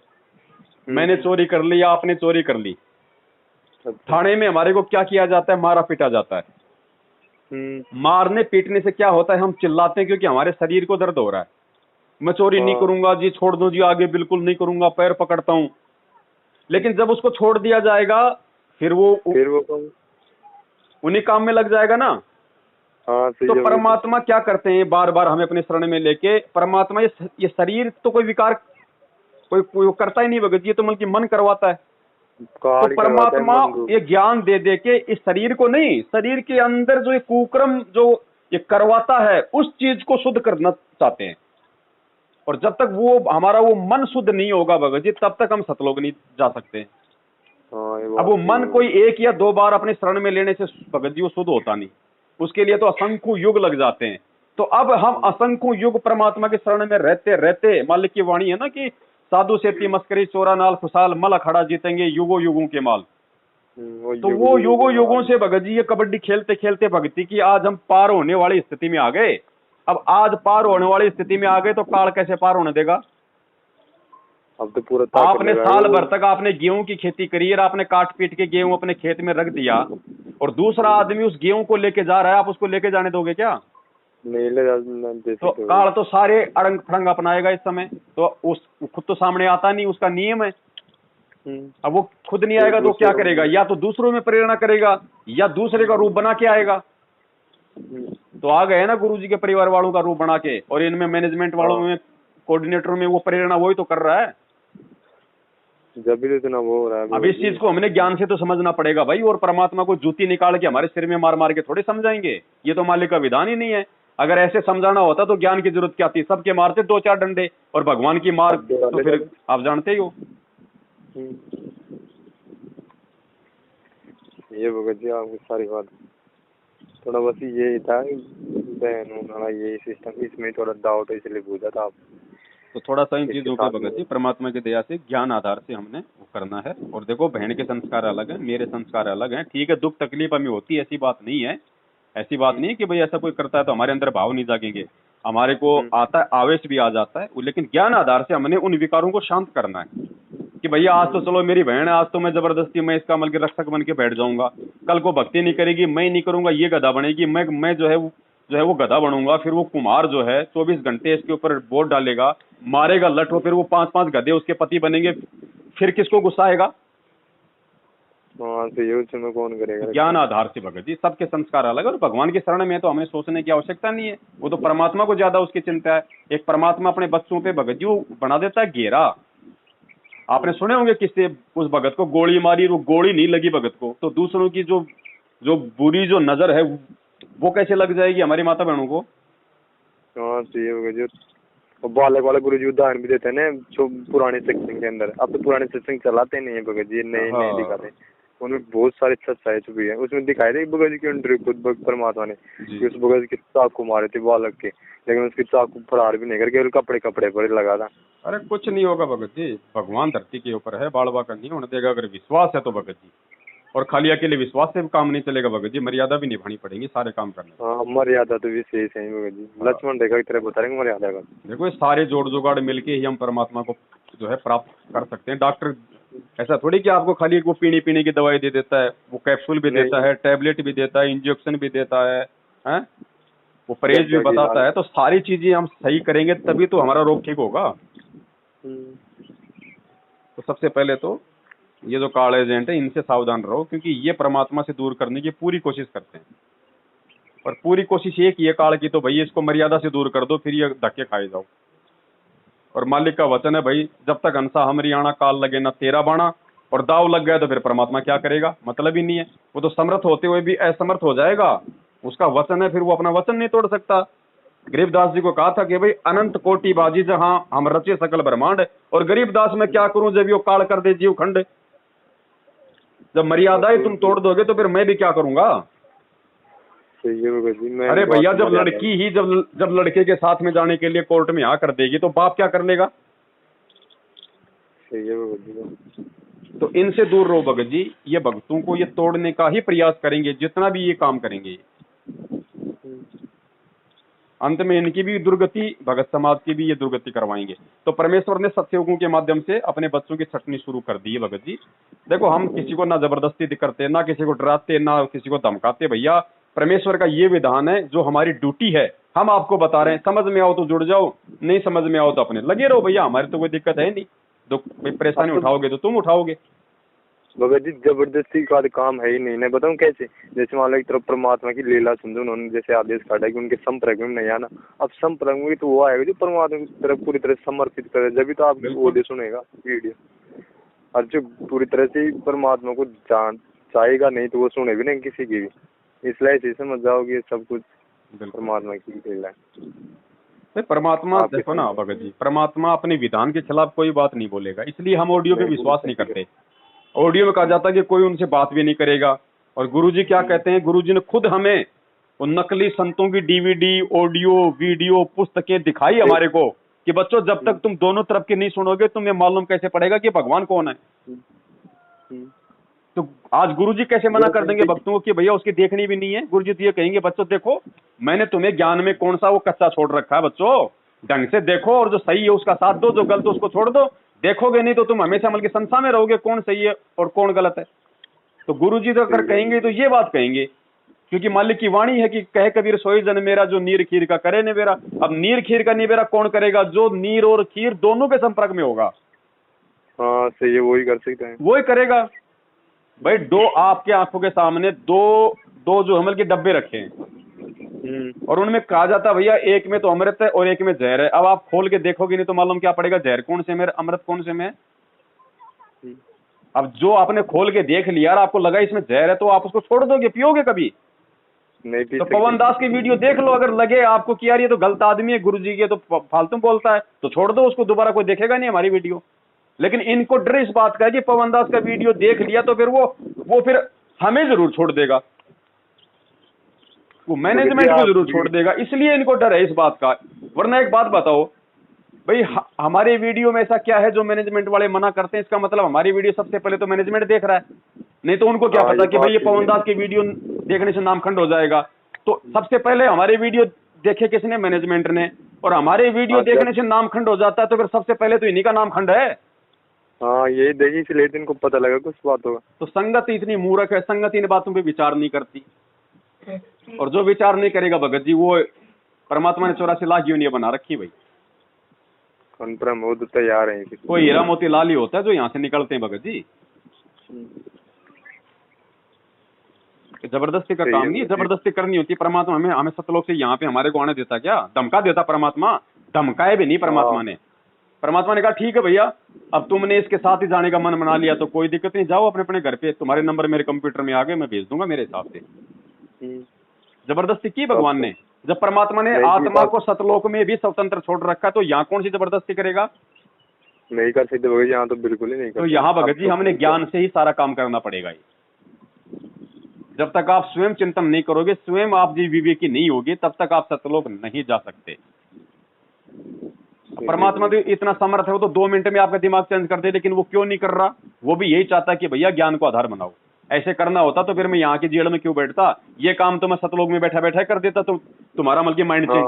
मैंने चोरी कर ली या आपने चोरी कर ली, थाने में हमारे को क्या किया जाता है? मारा पीटा जाता है। मारने पीटने से क्या होता है? हम चिल्लाते हैं क्योंकि हमारे शरीर को दर्द हो रहा है। मैं चोरी नहीं करूंगा जी, छोड़ दो जी, आगे बिल्कुल नहीं करूंगा, पैर पकड़ता हूं। लेकिन जब उसको छोड़ दिया जाएगा फिर वो उन्हीं काम में लग जाएगा ना। हाँ, तो परमात्मा क्या करते हैं? बार बार हमें अपने शरण में लेके परमात्मा ये शरीर तो कोई विकार कोई करता ही नहीं भगत जी, तो बल्कि मन करवाता है। तो परमात्मा ये ज्ञान दे दे के इस शरीर को नहीं, शरीर के अंदर जो ये कुकर्म जो ये करवाता है उस चीज को शुद्ध करना चाहते हैं। और जब तक वो हमारा वो मन शुद्ध नहीं होगा भगत जी, तब तक हम सतलोक नहीं जा सकते। अब वो मन कोई एक या दो बार अपने शरण में लेने से भगत जी वो शुद्ध होता नहीं, उसके लिए तो असंख्य युग लग जाते हैं। तो अब हम असंख्य युग परमात्मा के शरण में रहते रहते, मालिक की वाणी है ना कि साधु सेती मस्करी चोरा नाल खुशाल मल अखाड़ा जीतेंगे युगों युगों के माल। तो वो युगों युगों से भगत जी ये कबड्डी खेलते खेलते भगती की आज हम पार होने वाली स्थिति में आ गए। अब आज पार होने वाली स्थिति में आ गए तो काल कैसे पार होने देगा? अब तो पूरा आपने साल भर तक आपने गेहूं की खेती करी और आपने काट पीट के गेहूं अपने खेत में रख दिया और दूसरा आदमी उस गेहूं को लेके जा रहा है, आप उसको लेके जाने दोगे क्या? नहीं ले तो काल तो सारे अड़ंग फड़ंग अपनाएगा इस समय। तो उस खुद तो सामने आता नहीं, उसका नियम है। अब वो खुद नहीं आएगा तो क्या करेगा? या तो दूसरों में प्रेरणा करेगा या दूसरे का रूप बना के आएगा। तो आ गए ना गुरुजी के परिवार वालों का रूप बना के, और इनमें मैनेजमेंट वालों में कोऑर्डिनेटर में वो प्रेरणा वही तो कर रहा है। जब भी तो इतना वो हो रहा है। अब इस चीज को हमने ज्ञान से तो समझना पड़ेगा भाई, और परमात्मा को जूती निकाल के हमारे सिर में मार मार के थोड़े समझाएंगे, ये तो मालिक का विधान ही नहीं है। अगर ऐसे समझाना होता तो ज्ञान की जरूरत क्या थी, सबके मारते 2-4 डंडे, और भगवान की मार तो फिर आप जानते ही हो। ये भगत जी आपकी सारी बात, थोड़ा बस ये था बहन ये सिस्टम, इसमें थोड़ा डाउट है इसलिए पूछा था आप। तो थोड़ा सा इन चीजों पे भगत जी परमात्मा की दया से ज्ञान आधार से हमने वो करना है। और देखो बहन के संस्कार अलग है, मेरे संस्कार अलग हैं, ठीक है, दुख तकलीफ हमें होती है, ऐसी बात नहीं है, ऐसी बात नहीं है कि भाई ऐसा कोई करता है तो हमारे अंदर भाव नहीं जागेंगे, हमारे को आता है, आवेश भी आ जाता है, लेकिन ज्ञान आधार से हमने उन विकारों को शांत करना है कि भैया आज तो चलो मेरी बहन है, आज तो मैं जबरदस्ती मैं इसका मल के रक्षक बन के बैठ जाऊंगा, कल को भक्ति नहीं करेगी, मैं नहीं करूंगा, ये गधा बनेगी, मैं जो है वो गधा बनूंगा, फिर वो कुम्हार जो है 24 घंटे इसके ऊपर बोर्ड डालेगा, मारेगा लठ हो, फिर वो 5-5 गधे उसके पति बनेंगे, फिर किसको गुस्सा आएगा? तो कौन करेगा? ज्ञान आधार से भगत जी सबके संस्कार अलग है, और भगवान की शरण में तो हमें सोचने की आवश्यकता नहीं है, वो तो परमात्मा को ज्यादा उसकी चिंता है। एक परमात्मा अपने बच्चों पे भगत जी वो बना देता है घेरा। आपने सुने होंगे किससे उस भगत को गोली मारी, वो गोली नहीं लगी भगत को, तो दूसरों की जो बुरी जो नजर है वो कैसे लग जाएगी हमारी माता बहनों को? हाँ तो ये होगा जो बालक वाले गुरु जी उदाहरण भी देते हैं ना, जो पुराने सत्संग के अंदर, अब तो पुराने सत्संग चलाते नहीं है भगत जी, नए नए दिखाते, उनमें बहुत सारी सच्चाई छुपी है। उसमें दिखाई दे भगत जी के इंटरव्यू खुद परमात्मा ने कि उस भगत के चाकू मारे थे बालक के, लेकिन उसके चाकू फरार भी नहीं करके कपड़े पर लगा था। अरे कुछ नहीं होगा भगत जी, भगवान धरती के ऊपर है, बाड़वा का नहीं होने देगा अगर विश्वास है तो भगत जी। और खाली अकेले विश्वास से काम नहीं चलेगा भगत जी, मर्यादा भी निभानी पड़ेगी सारे काम करने। हाँ मर्यादा तो विशेष है भगत जी, लक्ष्मण रेखा की तरह बता रहे मर्यादा का। देखो ये सारे जोड़ जुगाड़ मिलके ही हम परमात्मा को जो है प्राप्त कर सकते हैं। डॉक्टर ऐसा थोड़ी कि आपको खाली वो पीने की दवाई दे देता है, वो कैप्सूल भी देता है, टैबलेट भी देता है, इंजेक्शन भी देता है, वो परहेज भी बताता है। तो सारी चीजें हम सही करेंगे तभी तो हमारा रोग ठीक होगा। तो सबसे पहले तो ये जो काल एजेंट है इनसे सावधान रहो, क्योंकि ये परमात्मा से दूर करने की पूरी कोशिश करते हैं, और पूरी कोशिश एक ये काल की तो भैया इसको मर्यादा से दूर कर दो, फिर ये धक्के खाए जाओ। और मालिक का वचन है भाई, जब तक हंसा हमरी आना काल लगे ना तेरा बाणा, और दाव लग गया तो फिर परमात्मा क्या करेगा, मतलब ही नहीं है। वो तो समर्थ होते हुए भी असमर्थ हो जाएगा, उसका वचन है, फिर वो अपना वचन नहीं तोड़ सकता। गरीबदास जी को कहा था कि भाई अनंत कोटि बाजी जहां हम रचे सकल ब्रह्मांड, और गरीबदास मैं क्या करूं जब यो काल कर दे जीव खंड। जब मर्यादा ही तुम तोड़ दोगे तो फिर मैं भी क्या करूंगा? अरे भैया जब लड़की ही जब लड़के के साथ में जाने के लिए कोर्ट में हाँ कर देगी तो बाप क्या कर लेगा? तो इनसे दूर रहो भगत जी, ये भक्तों को ये तोड़ने का ही प्रयास करेंगे जितना भी ये काम करेंगे। अंत में इनकी भी दुर्गति, भगत समाज की भी ये दुर्गति करवाएंगे। तो परमेश्वर ने सत्युगों के माध्यम से अपने बच्चों की छटनी शुरू कर दी है भगत जी। देखो हम किसी को ना जबरदस्ती करते, ना किसी को डराते, ना किसी को धमकाते। भैया परमेश्वर का ये विधान है, जो हमारी ड्यूटी है हम आपको बता रहे हैं। समझ में आओ तो जुड़ जाओ, नहीं समझ में आओ तो अपने लगे रहो। भैया हमारी तो कोई दिक्कत है नहीं, तो परेशानी उठाओगे तो तुम उठाओगे। भगत जी जबरदस्ती का काम है ही नहीं। मैं बताऊं कैसे, जैसे मान लो एक तरफ परमात्मा की लीला समझो, उन्होंने जैसे आदेश काटा कि उनके संपर्क में नहीं आना। अब संपर्क में तो वो आएगा जो परमात्मा की तरफ पूरी तरह समर्पित करे, जब भी तो आप वो दे सुनेगा वीडियो। और जो पूरी तरह से परमात्मा को जान चाहेगा नहीं तो वो सुने भी नहीं किसी की भी। इसलिए ऐसे समझ जाओ कि सब कुछ परमात्मा की लीला है। परमात्मा देखो ना भगत जी, परमात्मा अपने विधान के खिलाफ कोई बात नहीं बोलेगा, इसलिए हम ऑडियो पे विश्वास नहीं करते। ऑडियो में कहा जाता है कि कोई उनसे बात भी नहीं करेगा। और गुरुजी क्या कहते हैं, गुरुजी ने खुद हमें उन नकली संतों की डीवीडी, ऑडियो, वीडियो, पुस्तकें दिखाई हमारे को कि बच्चों जब तक तुम दोनों तरफ के नहीं सुनोगे तुम्हें मालूम कैसे पड़ेगा कि भगवान कौन है। तो आज गुरुजी कैसे मना कर देंगे भक्तों को कि भैया उसकी देखनी भी नहीं है। गुरुजी तो ये कहेंगे बच्चों देखो मैंने तुम्हें ज्ञान में कौन सा वो कच्चा छोड़ रखा है, बच्चों ढंग से देखो और जो सही है उसका साथ दो, जो गलत है उसको छोड़ दो। देखोगे नहीं तो तुम हमेशा मतलब संसार में रहोगे कौन सही है और कौन गलत है। तो गुरुजी तो अगर कहेंगे तो ये बात कहेंगे, क्योंकि मालिक की वाणी है कि कहे कबीर सोई जन मेरा जो नीर खीर का करे निबेरा। अब नीर खीर का निबेरा कौन करेगा? जो नीर और खीर दोनों के संपर्क में होगा। हाँ सही है, वही कर सकते हैं, वही करेगा। भाई दो आपके आंखों के सामने दो जो हमल के डब्बे रखे हैं और उनमें कहा जाता है भैया एक में तो अमृत है और एक में जहर है। अब आप खोल के देखोगे नहीं तो मालूम क्या पड़ेगा जहर कौन से में अमृत कौन से में। अब जो आपने खोल के देख लिया और आपको लगा इसमें जहर है तो आप उसको छोड़ दोगे, पियोगे कभी? नहीं पी तो सकते। पवन दास की वीडियो देख लो, अगर लगे आपको कि यार ये तो गलत आदमी है, गुरुजी के तो फालतू बोलता है, तो छोड़ दो उसको, दोबारा कोई देखेगा नहीं हमारी वीडियो। लेकिन इनको डर इस बात का है कि पवन दास का वीडियो देख लिया तो फिर वो फिर हमें जरूर छोड़ देगा, वो मैनेजमेंट को जरूर छोड़ देगा, इसलिए इनको डर है इस बात का। वरना एक बात बताओ भाई, हमारे वीडियो में ऐसा क्या है जो मैनेजमेंट वाले मना करते हैं? इसका मतलब हमारी वीडियो सबसे पहले तो मैनेजमेंट देख रहा है, नहीं तो उनको क्या पता कि भाई ये पवन दास की वीडियो देखने से नामखंड हो जाएगा। तो सबसे पहले हमारे वीडियो देखे किसने? मैनेजमेंट ने। और हमारे वीडियो देखने से नामखंड हो जाता है तो फिर सबसे पहले तो इन्हीं का नामखंड है। हाँ यही देखी, इसलिए इनको पता लगा कुछ बात होगा। तो संगत इतनी मूर्ख है, संगत इन बातों पे विचार नहीं करती, और जो विचार नहीं करेगा भगत जी, वो परमात्मा ने 84 लाख यूनियन बना रखी भाई। कन्फर्म हो तो तैयार है। कोई हीरा मोती लाल ही होता है जो यहाँ से निकलते हैं भगत जी, जबरदस्ती का काम नहीं है, जबरदस्ती करनी होती। परमात्मा हमें सतलोक से यहाँ पे हमारे को आने देता क्या? धमका देता परमात्मा? धमकाए भी नहीं परमात्मा ने। परमात्मा ने कहा ठीक है भैया, अब तुमने इसके साथ ही जाने का मन बना लिया तो कोई दिक्कत नहीं, जाओ अपने अपने घर पे, तुम्हारे नंबर मेरे कंप्यूटर में आ गए, मैं भेज दूंगा मेरे हिसाब से। जबरदस्ती की भगवान ने? जब परमात्मा ने आत्मा को सतलोक में भी स्वतंत्र छोड़ रखा तो यहाँ कौन सी जबरदस्ती करेगा? नहीं कर सकते भगत जी, यहाँ तो बिल्कुल ही नहीं कर। तो यहाँ भगत जी हमने ज्ञान से ही सारा काम करना पड़ेगा। जब तक आप स्वयं चिंतन नहीं करोगे, स्वयं आप जी विवेकी नहीं होगे, तब तक आप सतलोक नहीं जा सकते। परमात्मा तो इतना समर्थ है, वो तो 2 मिनट में आपका दिमाग चेंज कर दे, लेकिन वो क्यों नहीं कर रहा? वो भी यही चाहता है कि भैया ज्ञान को आधार बनाओ। ऐसे करना होता तो फिर मैं यहाँ की जेल में क्यों बैठता? ये काम तो मैं सतलोक में बैठा बैठा कर देता, तो तुम्हारा मतलब माइंड चेंज।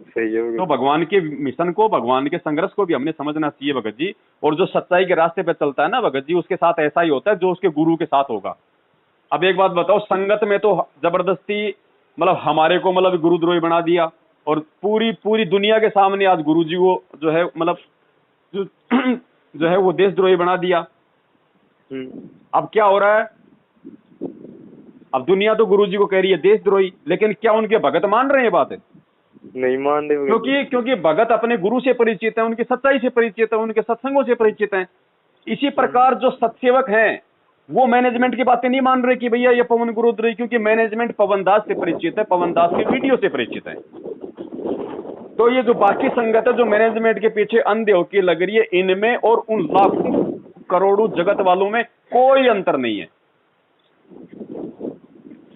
सही है। तो भगवान के मिशन को, भगवान के संघर्ष को भी हमने समझना चाहिए भगत जी। और जो सच्चाई के रास्ते पे चलता है ना भगत जी, उसके साथ ऐसा ही होता है जो उसके गुरु के साथ होगा। अब एक बात बताओ, संगत में तो जबरदस्ती मतलब हमारे को मतलब गुरुद्रोही बना दिया, और पूरी दुनिया के सामने आज गुरुजी को जो है मतलब जो है वो देशद्रोही बना दिया। अब क्या हो रहा है? अब दुनिया तो गुरुजी को कह रही है देशद्रोही, लेकिन क्या उनके भगत मान रहे हैं बात? नहीं मान रहे। क्योंकि भगत अपने गुरु से परिचित है, उनकी सच्चाई से परिचित है, उनके सत्संगों से परिचित है। इसी प्रकार जो सत्सेवक हैं वो मैनेजमेंट की बातें नहीं मान रहे कि भैया ये पवन गुरुद्रोही, क्योंकि मैनेजमेंट पवन दास से परिचित है, पवन दास की वीडियो से परिचित है। तो ये जो बाकी संगत है जो मैनेजमेंट के पीछे अंधे होकर लग रही है, इनमें और उन लाखों करोड़ों जगत वालों में कोई अंतर नहीं है।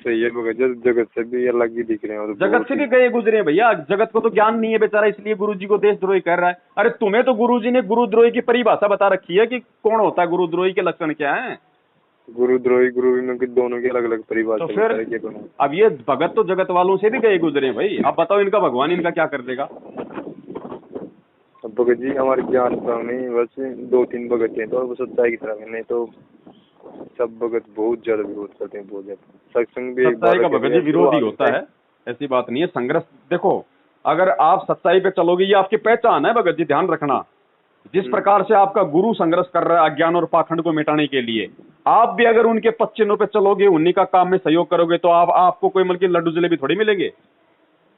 सही है, जगत से भी अलग ही दिख रहे हैं। जगत से भी गए गुजरे हैं भैया, जगत को तो ज्ञान नहीं है बेचारा, इसलिए गुरुजी को देशद्रोही कर रहा है। अरे तुम्हें तो गुरुजी ने गुरुद्रोही की परिभाषा बता रखी है कि कौन होता है गुरुद्रोही, के लक्षण क्या है। गुरुद्रोही गुरु की दोनों की अलग अलग परिभाषा। तो फिर अब ये भगत तो जगत वालों से भी गए गुजरे हैं भाई, अब बताओ इनका भगवान इनका क्या कर देगा? भगत जी हमारे ज्ञान का नहीं, बस 2-3 भगत हैं तो वो सच्चाई की तरफ है, नहीं तो सब भगत बहुत ज्यादा विरोध करते हैं, बहुत ज्यादा। सत्संग भी सच्चाई का भगत जी विरोध ही होता है, ऐसी बात नहीं है। संघर्ष देखो, अगर आप सच्चाई पे चलोगे, ये आपकी पहचान है भगत जी, ध्यान रखना। जिस प्रकार से आपका गुरु संघर्ष कर रहा है अज्ञान और पाखंड को मिटाने के लिए, आप भी अगर उनके पथ चिन्हों पे चलोगे, उन्हीं का काम में सहयोग करोगे, तो आपको कोई मतलब लड्डू जलेबी थोड़ी मिलेंगे।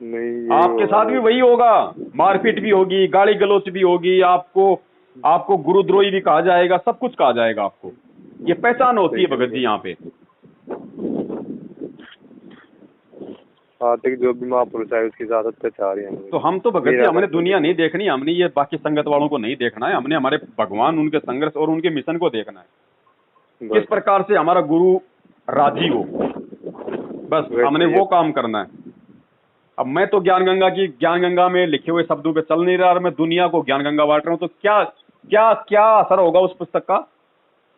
नहीं, आपके साथ भी वही होगा, मारपीट भी होगी, गाली गलौच भी होगी, आपको गुरुद्रोही भी कहा जाएगा, सब कुछ कहा जाएगा आपको। ये पहचान होती है भगत जी यहाँ पे। तक जो भी महापुरुष है उसकी साथ अत्याचार है। तो हम तो भगत जी हमने दुनिया नहीं देखनी, हमने ये बाकी संगत वालों को नहीं देखना है, हमने हमारे भगवान उनके संघर्ष और उनके मिशन को देखना है, किस प्रकार से हमारा गुरु राजी हो, बस हमने वो काम करना है। अब मैं तो ज्ञान गंगा में लिखे हुए शब्दों पे चल नहीं रहा, और मैं दुनिया को ज्ञान गंगा बांट रहा हूँ, तो क्या क्या क्या असर होगा उस पुस्तक का?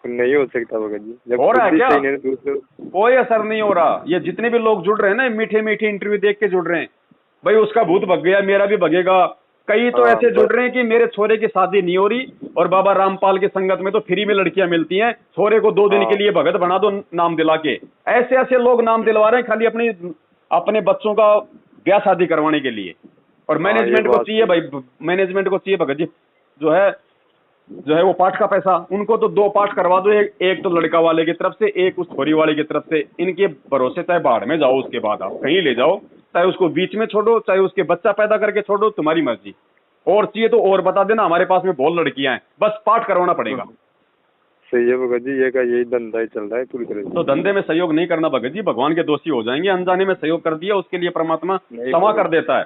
नहीं हो सकता भगत जी। जब हो रहा है क्या? कोई असर नहीं हो रहा। ये जितने भी लोग जुड़ रहे हैं ना, मीठे मीठे इंटरव्यू देख के जुड़ रहे हैं, भाई उसका भूत भग गया, मेरा भी भगेगा। कई तो ऐसे जुड़ रहे हैं कि मेरे छोरे की शादी नहीं हो रही, और बाबा रामपाल की संगत में तो फ्री में लड़कियां मिलती हैं, छोरे को 2 दिन के लिए भगत बना दो नाम दिला के। ऐसे ऐसे लोग नाम दिलवा रहे हैं खाली अपने बच्चों का ब्याह शादी करवाने के लिए। और मैनेजमेंट को चाहिए भाई, मैनेजमेंट को चाहिए भगत जी जो है वो पाठ का पैसा। उनको तो 2 पाठ करवा दो, एक तो लड़का वाले की तरफ से, एक उस छोरी वाले की तरफ से। इनके भरोसे चाहे बाढ़ में जाओ, उसके बाद आप कहीं ले जाओ, चाहे उसको बीच में छोड़ो, चाहे उसके बच्चा पैदा करके छोड़ो, तुम्हारी मर्जी। और चाहिए तो और बता देना, हमारे पास में बहुत लड़कियां हैं, बस पाठ करवाना पड़ेगा। सही है भगत जी, ये का यही धंधा ही चल रहा है पूरी तरह से। तो धंधे में सहयोग नहीं करना भगत जी, भगवान के दोषी हो जाएंगे। अनजाने में सहयोग कर दिया, उसके लिए परमात्मा क्षमा कर देता है।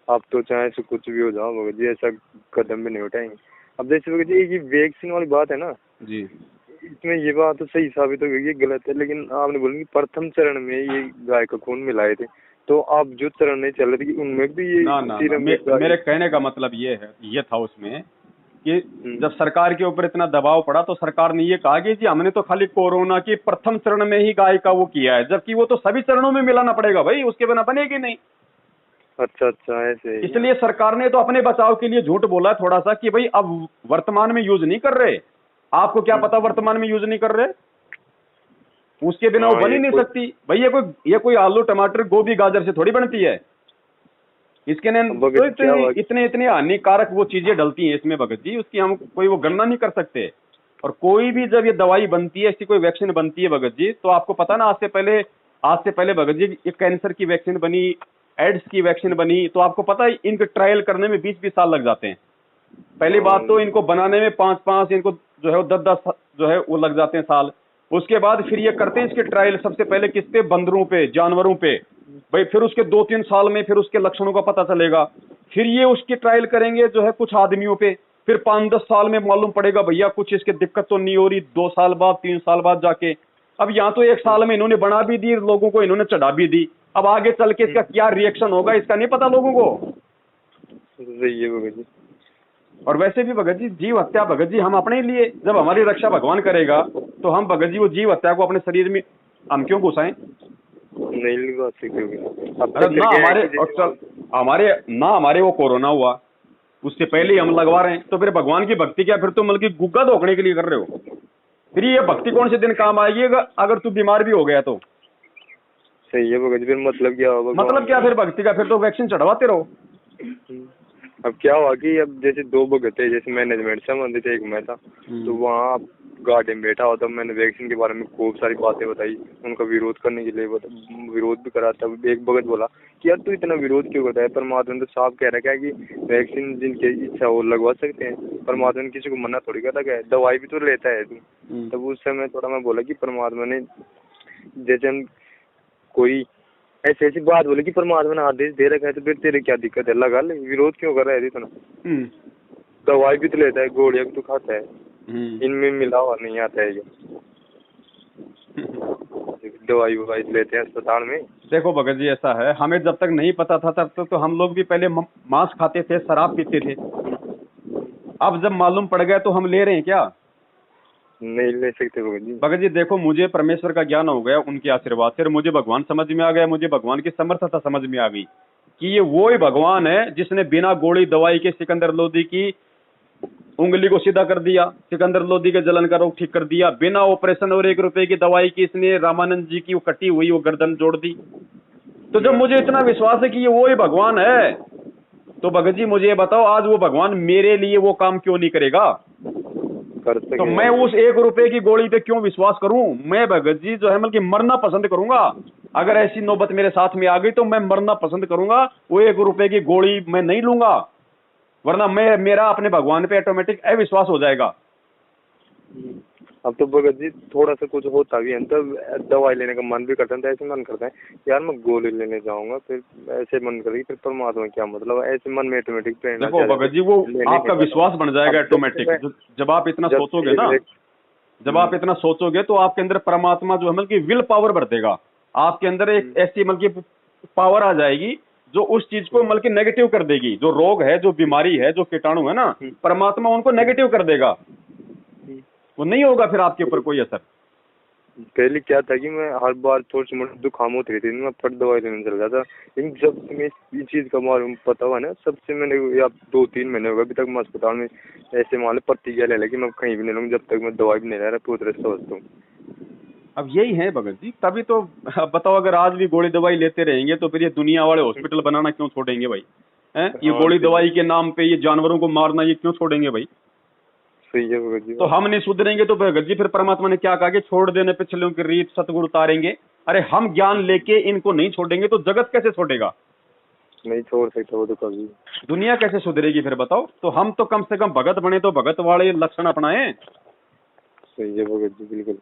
आप तो चाहे से कुछ भी हो जाओ भगत जी, ऐसा कदम भी नहीं उठाएंगे। अब जैसे भगत जी ये वैक्सीन वाली बात है ना जी, इसमें ये बात तो सही साबित हो गई, ये गलत है, लेकिन आपने बोला कि प्रथम चरण में ये गाय का खून मिलाए थे, तो आप जो चरण नहीं चल रहे थे उनमें भी ये ना, मेरे कहने का मतलब ये था उसमें कि जब सरकार के ऊपर इतना दबाव पड़ा तो सरकार ने ये कहा कि जी हमने तो खाली कोरोना के प्रथम चरण में ही गाय का वो किया है, जबकि वो तो सभी चरणों में मिलाना पड़ेगा भाई, उसके बिना बनेगी नहीं। अच्छा ऐसे। इसलिए सरकार ने तो अपने बचाव के लिए झूठ बोला है थोड़ा सा कि भाई अब वर्तमान में यूज नहीं कर रहे। आपको क्या पता वर्तमान में यूज नहीं कर रहे, उसके बिना वो बन ही नहीं सकती भाई। ये कोई आलू टमाटर गोभी गाजर से थोड़ी बनती है। इसके तो इतने हानिकारक वो चीजें डलती हैं इसमें भगत जी, उसकी हम कोई वो गणना नहीं कर सकते। और कोई भी जब ये दवाई बनती है, ऐसी कोई वैक्सीन बनती है भगत जी, तो आपको पता ना आज से पहले भगत जी एक कैंसर की वैक्सीन बनी, एड्स की वैक्सीन बनी, तो आपको पता है इनके ट्रायल करने में 20-20 साल लग जाते हैं। पहली बात तो इनको बनाने में 5-5, इनको जो है 10-10 जो है वो लग जाते हैं साल। उसके बाद फिर ये करते हैं इसके ट्रायल सबसे पहले किस पे, बंदरों पे, जानवरों पे भाई, फिर उसके 2-3 साल में फिर उसके लक्षणों का पता चलेगा, फिर ये उसकी ट्रायल करेंगे जो है कुछ आदमियों पे, फिर 5-10 साल में मालूम पड़ेगा भैया कुछ इसके दिक्कत तो नहीं हो रही, 2 साल बाद 3 साल बाद जाके, अब यहाँ तो 1 साल में इन्होंने बना भी दी, लोगों को इन्होंने चढ़ा भी दी, अब आगे चल के इसका क्या रिएक्शन होगा इसका नहीं पता लोगों को। सही है भगत जी। और वैसे भी भगत जी जीव हत्या भगत जी हम अपने लिए, जब हमारी रक्षा भगवान करेगा तो हम भगत जी वो जीव हत्या को अपने शरीर में हम क्यों घुसाएं? नहीं बात ठीक होगी। अरे ना हमारे वो कोरोना हुआ उससे पहले ही हम लगवा रहे हैं, तो फिर भगवान की भक्ति क्या, फिर तो मतलब कि गुग्गा धोखने के लिए कर रहे हो। फिर ये भक्ति कौन से दिन काम आएगी अगर तू बीमार भी हो गया तो? सही है भगत जी, फिर मतलब क्या होगा? मतलब क्या फिर भक्ति का, फिर तो वैक्सीन चढ़वाते रहो। अब क्या हुआ कि अब जैसे 2 भगत थे, जैसे मैनेजमेंट से संबंधित एक मैं था, तो वहाँ गार्ड में बैठा होता, मैंने वैक्सीन के बारे में खूब सारी बातें बताई, उनका विरोध करने के लिए विरोध भी करा था। एक भगत बोला कि यार तू इतना विरोध क्यों करता है, परमात्मा ने तो साफ कह रखा है कि वैक्सीन जिनकी इच्छा वो लगवा सकते हैं, परमात्मा ने किसी को मना थोड़ी कर रखा है, दवाई भी तो लेता है तू। तब उस समय थोड़ा मैं बोला कि परमात्मा ने जैसे हम कोई ऐसी बात बोले कि परमात्मा ने आदेश दे रखा है, तो फिर तेरे क्या दिक्कत है, लगा ले, विरोध क्यों कर रहा है इतना? दवाई भी तो लेता है, गोलियां भी तो खाता है, इनमें मिला हुआ नहीं आता है दवाई लेते हैं अस्पताल में। देखो भगत जी ऐसा है, हमें जब तक नहीं पता था तब तक तो हम लोग भी पहले मांस खाते थे, शराब पीते थे। अब जब मालूम पड़ गया तो हम ले रहे हैं क्या? नहीं ले सकते भगत जी देखो, मुझे परमेश्वर का ज्ञान हो गया उनके आशीर्वाद से, मुझे भगवान समझ में आ गया, मुझे भगवान की समर्थता समझ में आ गई कि ये वो ही भगवान है जिसने बिना गोली दवाई के सिकंदर लोधी की उंगली को सीधा कर दिया, सिकंदर लोधी के जलन का रोग ठीक कर दिया, बिना ऑपरेशन और 1 रुपए की दवाई की इसने रामानंद जी की वो कटी हुई वो गर्दन जोड़ दी। तो जब मुझे इतना विश्वास है कि ये वो ही भगवान है, तो भगत जी मुझे बताओ आज वो भगवान मेरे लिए वो काम क्यों नहीं करेगा? तो मैं उस 1 रुपए की गोली पे क्यों विश्वास करूं? मैं भगत जी जो है मतलब कि मरना पसंद करूंगा। अगर ऐसी नौबत मेरे साथ में आ गई तो मैं मरना पसंद करूंगा, वो 1 रुपए की गोली मैं नहीं लूंगा, वरना मेरा अपने भगवान पे ऑटोमेटिक अविश्वास हो जाएगा। अब तो भगत जी थोड़ा सा कुछ होता भी है तो दवाई लेने का मन भी करता है, तो ऐसे मन करता है यार मैं गोली लेने जाऊंगा, फिर ऐसे मन करेगी, फिर परमात्मा क्या मतलब, ऐसे मन में ऑटोमेटिक प्रेरणा। देखो भगत जी वो आपका विश्वास बन जाएगा ऑटोमेटिक, जब आप इतना सोचोगे ना, जब आप इतना सोचोगे तो आपके अंदर परमात्मा जो है मतलब की विल पावर बढ़ देगा, आपके अंदर एक ऐसी मतलब की पावर आ जाएगी जो उस चीज को मतलब की नेगेटिव कर देगी। जो रोग है, जो बीमारी है, जो कीटाणु है ना, परमात्मा उनको नेगेटिव कर देगा, वो नहीं होगा फिर आपके ऊपर कोई असर। पहले क्या था कि मैं हर बार थोड़ी मोटी जुकाम होती रहती थी, मैं फट दवाई लेने चल जाता, लेकिन जब मैं इस चीज़ का मालूम पता हुआ ना, सबसे मैंने या 2-3 महीने हो गए अभी तक मैं अस्पताल में ऐसे मान लो प्रतिज्ञा ले लेकिन मैं कहीं भी नहीं लूँगा जब तक मैं दवाई भी नहीं ले रहा, पूरी तरह स्वस्थ हूँ। अब यही है भगत जी, तभी तो बताओ अगर आज भी गोली दवाई लेते रहेंगे तो फिर ये दुनिया वाले हॉस्पिटल बनाना क्यों छोड़ेंगे भाई? हैं, ये गोली दवाई के नाम पे ये जानवरों को मारना ये क्यों छोड़ेंगे भाई? सही है भगत जी। तो हम नहीं सुधरेंगे तो भगत जी फिर परमात्मा ने क्या कहा कि छोड़ देने पिछलों की रीत सतगुरु उतारेंगे। अरे हम ज्ञान लेके इनको नहीं छोड़ेंगे तो जगत कैसे छोड़ेगा? नहीं छोड़ सकता वो तो कभी। दुनिया कैसे सुधरेगी फिर बताओ? तो हम तो कम से कम भगत बने तो भगत वाले लक्षण अपनाएं। सही है भगत जी, बिल्कुल।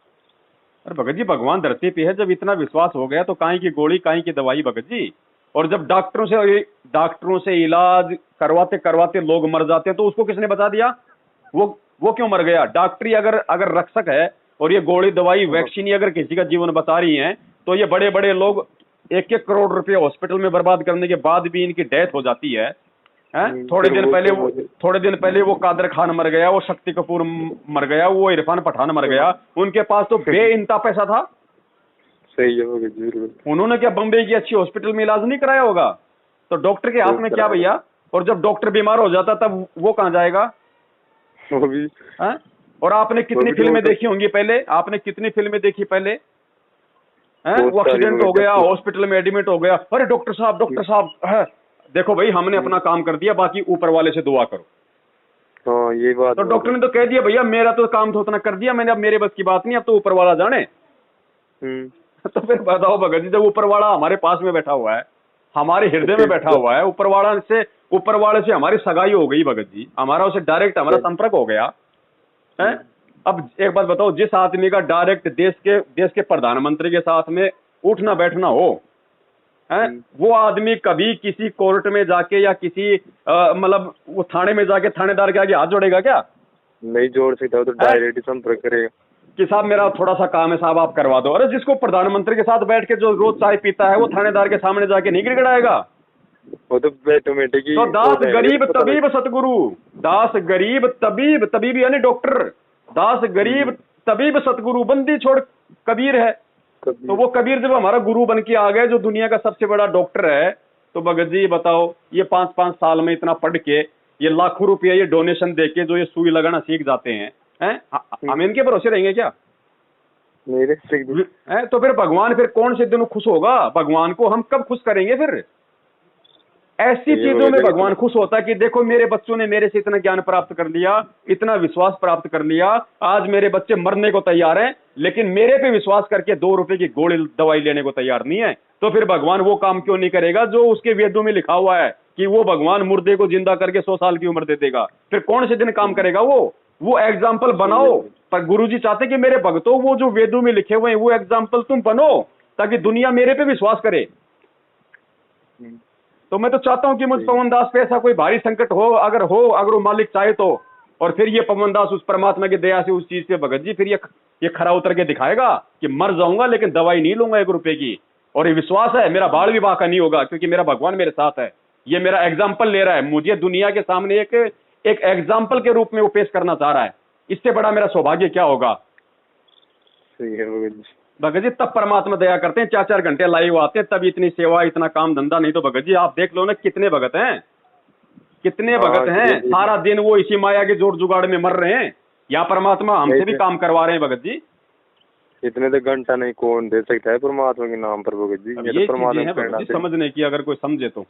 अरे भगत जी, भगवान धरती पे है, जब इतना विश्वास हो गया तो काहे की गोली, काहे की दवाई भगत जी। और जब डॉक्टरों से इलाज करवाते करवाते लोग मर जाते हैं तो उसको किसने बचा दिया? वो क्यों मर गया? डॉक्टरी अगर अगर रक्षक है और ये गोली दवाई वैक्सीन अगर किसी का जीवन बचा रही है, तो ये बड़े बड़े लोग 1-1 करोड़ रुपए हॉस्पिटल में बर्बाद करने के बाद भी इनकी डेथ हो जाती है। थोड़े दिन पहले वो कादर खान मर गया, वो शक्ति कपूर मर गया, वो इरफान पठान मर गया। उनके पास तो बेइंतहा पैसा था। सही है भगत जी, बिल्कुल। उन्होंने क्या बम्बई की अच्छी हॉस्पिटल में इलाज नहीं कराया होगा? तो डॉक्टर के हाथ में क्या भैया? और जब डॉक्टर बीमार हो जाता तब वो कहाँ जाएगा? वो भी। और आपने कितनी फिल्में देखी होंगी पहले? आपने कितनी फिल्में देखी पहले? वो एक्सीडेंट हो गया, हॉस्पिटल में एडमिट हो गया, अरे डॉक्टर साहब देखो भाई, हमने अपना काम कर दिया, बाकी ऊपर वाले से दुआ करो। हाँ, ये बात। तो डॉक्टर ने तो कह दिया भैया मेरा तो काम तो उतना कर दिया मैंने, अब मेरे बस की बात नहीं, अब तो ऊपर वाला जाने। तो फिर बताओ भगत जी, जब ऊपर वाला हमारे पास में बैठा हुआ है, हमारे हृदय में बैठा हुआ है, ऊपर वाले से हमारी सगाई हो गई भगत जी, हमारा उसे डायरेक्ट हमारा संपर्क हो गया है। अब एक बात बताओ, जिस आदमी का डायरेक्ट देश के प्रधानमंत्री के साथ में उठना बैठना हो, वो आदमी कभी किसी कोर्ट में जाके या किसी मतलब वो थाने में जाके थानेदार के आगे हाथ जोड़ेगा क्या? नहीं जोड़ सकता, तो डायरेक्ट संपर्क करेगा कि साहब मेरा थोड़ा सा काम है साहब, आप करवा दो। अरे जिसको प्रधानमंत्री के साथ बैठ के जो रोज चाय पीता है, वो थानेदार के सामने जाके नहीं गिड़गिड़ाएगा? वो तो ऑटोमेटिक ही। तो दास गरीब तबीब सतगुरु, दास गरीब तबीब यानी डॉक्टर, दास गरीब तबीब सतगुरु, बंदी छोड़ कबीर है। तो वो कबीर जब हमारा गुरु बन के आ गए, जो दुनिया का सबसे बड़ा डॉक्टर है, तो भगत जी बताओ, ये 5-5 साल में इतना पढ़ के, ये लाखों रुपया ये डोनेशन देके जो ये सुई लगाना सीख जाते हैं, हम इनके भरोसे रहेंगे क्या? नहीं। तो फिर भगवान फिर कौन से दिन खुश होगा? भगवान को हम कब खुश करेंगे? फिर ऐसी चीजों में भगवान खुश होता है कि देखो मेरे बच्चों ने मेरे से इतना ज्ञान प्राप्त कर लिया, इतना विश्वास प्राप्त कर लिया, आज मेरे बच्चे मरने को तैयार हैं, लेकिन मेरे पे विश्वास करके 2 रुपए की गोली दवाई लेने को तैयार नहीं है। तो फिर भगवान वो काम क्यों नहीं करेगा जो उसके वेदों में लिखा हुआ है कि वो भगवान मुर्दे को जिंदा करके 100 साल की उम्र दे देगा? फिर कौन से दिन काम करेगा? वो एग्जाम्पल बनाओ। पर गुरुजी चाहते कि मेरे भक्तों, वो जो वेदों में लिखे हुए हैं वो एग्जाम्पल तुम बनो, ताकि दुनिया मेरे पे विश्वास करे। तो मैं तो चाहता हूं कि मुझ पवन दास पे ऐसा कोई भारी संकट हो, अगर वो मालिक चाहे तो, और फिर ये पवन दास उस परमात्मा की दया से उस चीज पे भगत जी फिर ये खरा उतर के दिखाएगा कि मर जाऊंगा लेकिन दवाई नहीं लूंगा 1 रुपए की, और ये विश्वास है मेरा बाल विवाह का नहीं होगा, क्योंकि मेरा भगवान मेरे साथ है। ये मेरा एग्जाम्पल ले रहा है, मुझे दुनिया के सामने एक एग्जाम्पल के रूप में वो पेश करना चाह रहा है। इससे बड़ा मेरा सौभाग्य क्या होगा? सही है भगत जी, तब परमात्मा दया करते हैं, 4-4 घंटे लाइव आते हैं, तब इतनी सेवा, इतना काम धंधा। नहीं तो भगत जी आप देख लो ना, कितने भगत हैं, सारा दिन वो इसी माया के जोड़ जुगाड़ में मर रहे हैं। या परमात्मा हमसे भी काम करवा रहे हैं भगत जी। इतने तो घंटा नहीं कौन दे सकता है परमात्मा के नाम पर भगत जी। ये चीजें हैं भगत जी समझने की, अगर कोई समझे तो।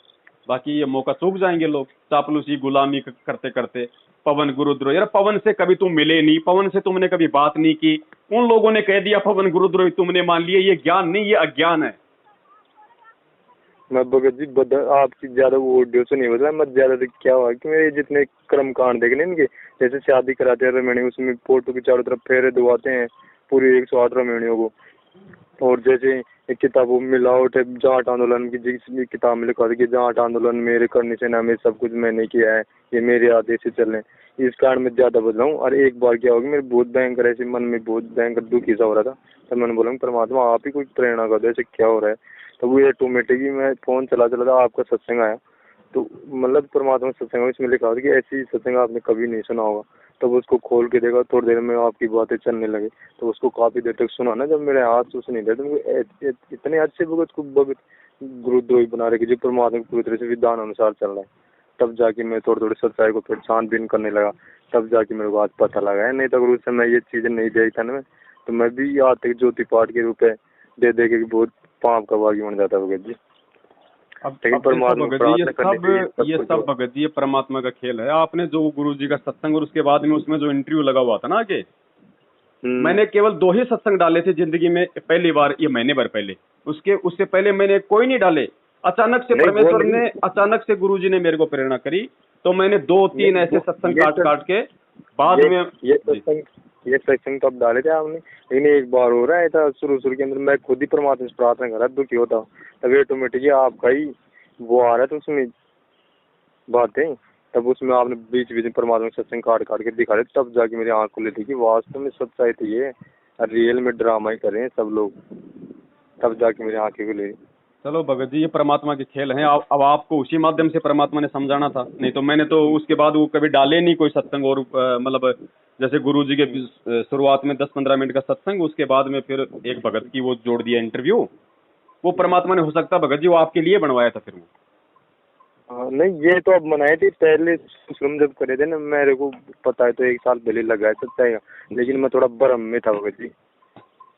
बाकी ये मौका चूक जाएंगे लोग, चापलूसी गुलामी करते करते। पवन गुरुद्रोह, यार पवन से कभी तुम मिले नहीं, पवन से तुमने कभी बात नहीं की, उन लोगों ने कह दिया पवन गुरुद्रोह तुमने मान लिया। ये ज्ञान नहीं, ये अज्ञान है। मैं भगत जी आपकी ज्यादा वो ऑडियो से नहीं बता, मैं ज्यादा क्या हुआ कि मेरे जितने कर्म कांड देखने इनके, जैसे शादी कराते हैं रमणी, उसमें फोटो के चारों तरफ फेरे दबाते हैं पूरी 108 रमणियों को। और जैसे एक किताब मिलावट है, जाट आंदोलन की, जिस किताब में लिखा था कि जाट आंदोलन मेरे करने से ना, मैं सब कुछ मैंने किया है, ये मेरे आदेश से चल रहे हैं। इस कारण मैं ज्यादा बदला हूँ। और एक बार क्या होगा, मेरे बहुत भयंकर ऐसे मन में बहुत भयंकर दुखी सा हो रहा था, तब मैंने बोला परमात्मा आप ही कोई प्रेरणा कर दो, ऐसे क्या हो रहा है। तो वो ऑटोमेटिकली मैं फोन चला था, आपका सत्संग आया, तो मतलब परमात्मा सत्संग इसमें लिखा था कि ऐसी सत्संग आपने कभी नहीं सुना होगा। तब उसको खोल के देखा, थोड़ी देर में आपकी बातें चलने लगे, तो उसको काफी देर तक सुना ना। जब मेरे हाथ से नहीं थे तो इतने अच्छे भगत को भगत गुरुद्रोही बना रहे जो परमात्मा पूरी तरह से विधान अनुसार चल रहा है। तब जाके मैं थोड़ी सच्चाई को फिर छानबीन करने लगा, तब जाके मेरे को आज पता लगा है। नहीं तो अगर उस समय ये चीजें नहीं देखता ना, तो मैं भी आज तक ज्योति पाठ के रूप में दे के बहुत पाप का भागी बन जाता भगत जी। ये सब भगत जी परमात्मा का खेल है। आपने जो गुरु जी का सत्संग और उसके बाद में उसमें जो इंटरव्यू लगा हुआ था ना आगे, मैंने केवल 2 ही सत्संग डाले थे जिंदगी में, पहली बार ये महीने भर पहले, उससे पहले मैंने कोई नहीं डाले। अचानक से परमेश्वर ने, अचानक से गुरु जी ने मेरे को प्रेरणा करी, तो मैंने 2-3 ऐसे सत्संग काट के बाद में ये सत्संग तो अब डाले थे आपने, लेकिन एक बार हो रहा है था शुरू के अंदर मैं खुद ही परमात्मा से प्रार्थना कर रहा दुखी होता, तब ऑटोमेटिकली आपका ही वो आ रहा था उसमें बातें, तब उसमें आपने बीच बीच में परमात्मा के सत्संग काट के दिखा रहे, तब जाके मेरी आँख खुली थी कि वास्तव में सच्चाई थी ये, रियल में ड्रामा ही कर रहे हैं सब लोग, तब जाके मेरी आँखें खुली। चलो भगत जी, ये परमात्मा के खेल हैं। अब आपको उसी माध्यम से परमात्मा ने समझाना था, नहीं तो मैंने तो उसके बाद वो कभी डाले नहीं कोई सत्संग। और मतलब जैसे गुरु जी के शुरुआत में 10-15 मिनट का सत्संग, उसके बाद में फिर एक भगत की वो जोड़ दिया इंटरव्यू, वो परमात्मा ने हो सकता भगत जी वो आपके लिए बनवाया था फिर वो। नहीं, ये तो अब मनाए थे पहले शुरू जब करे थे ना, मेरे को पता है तो 1 साल पहले लगा है सच्चाई, लेकिन मैं थोड़ा भ्रम में था भगत जी,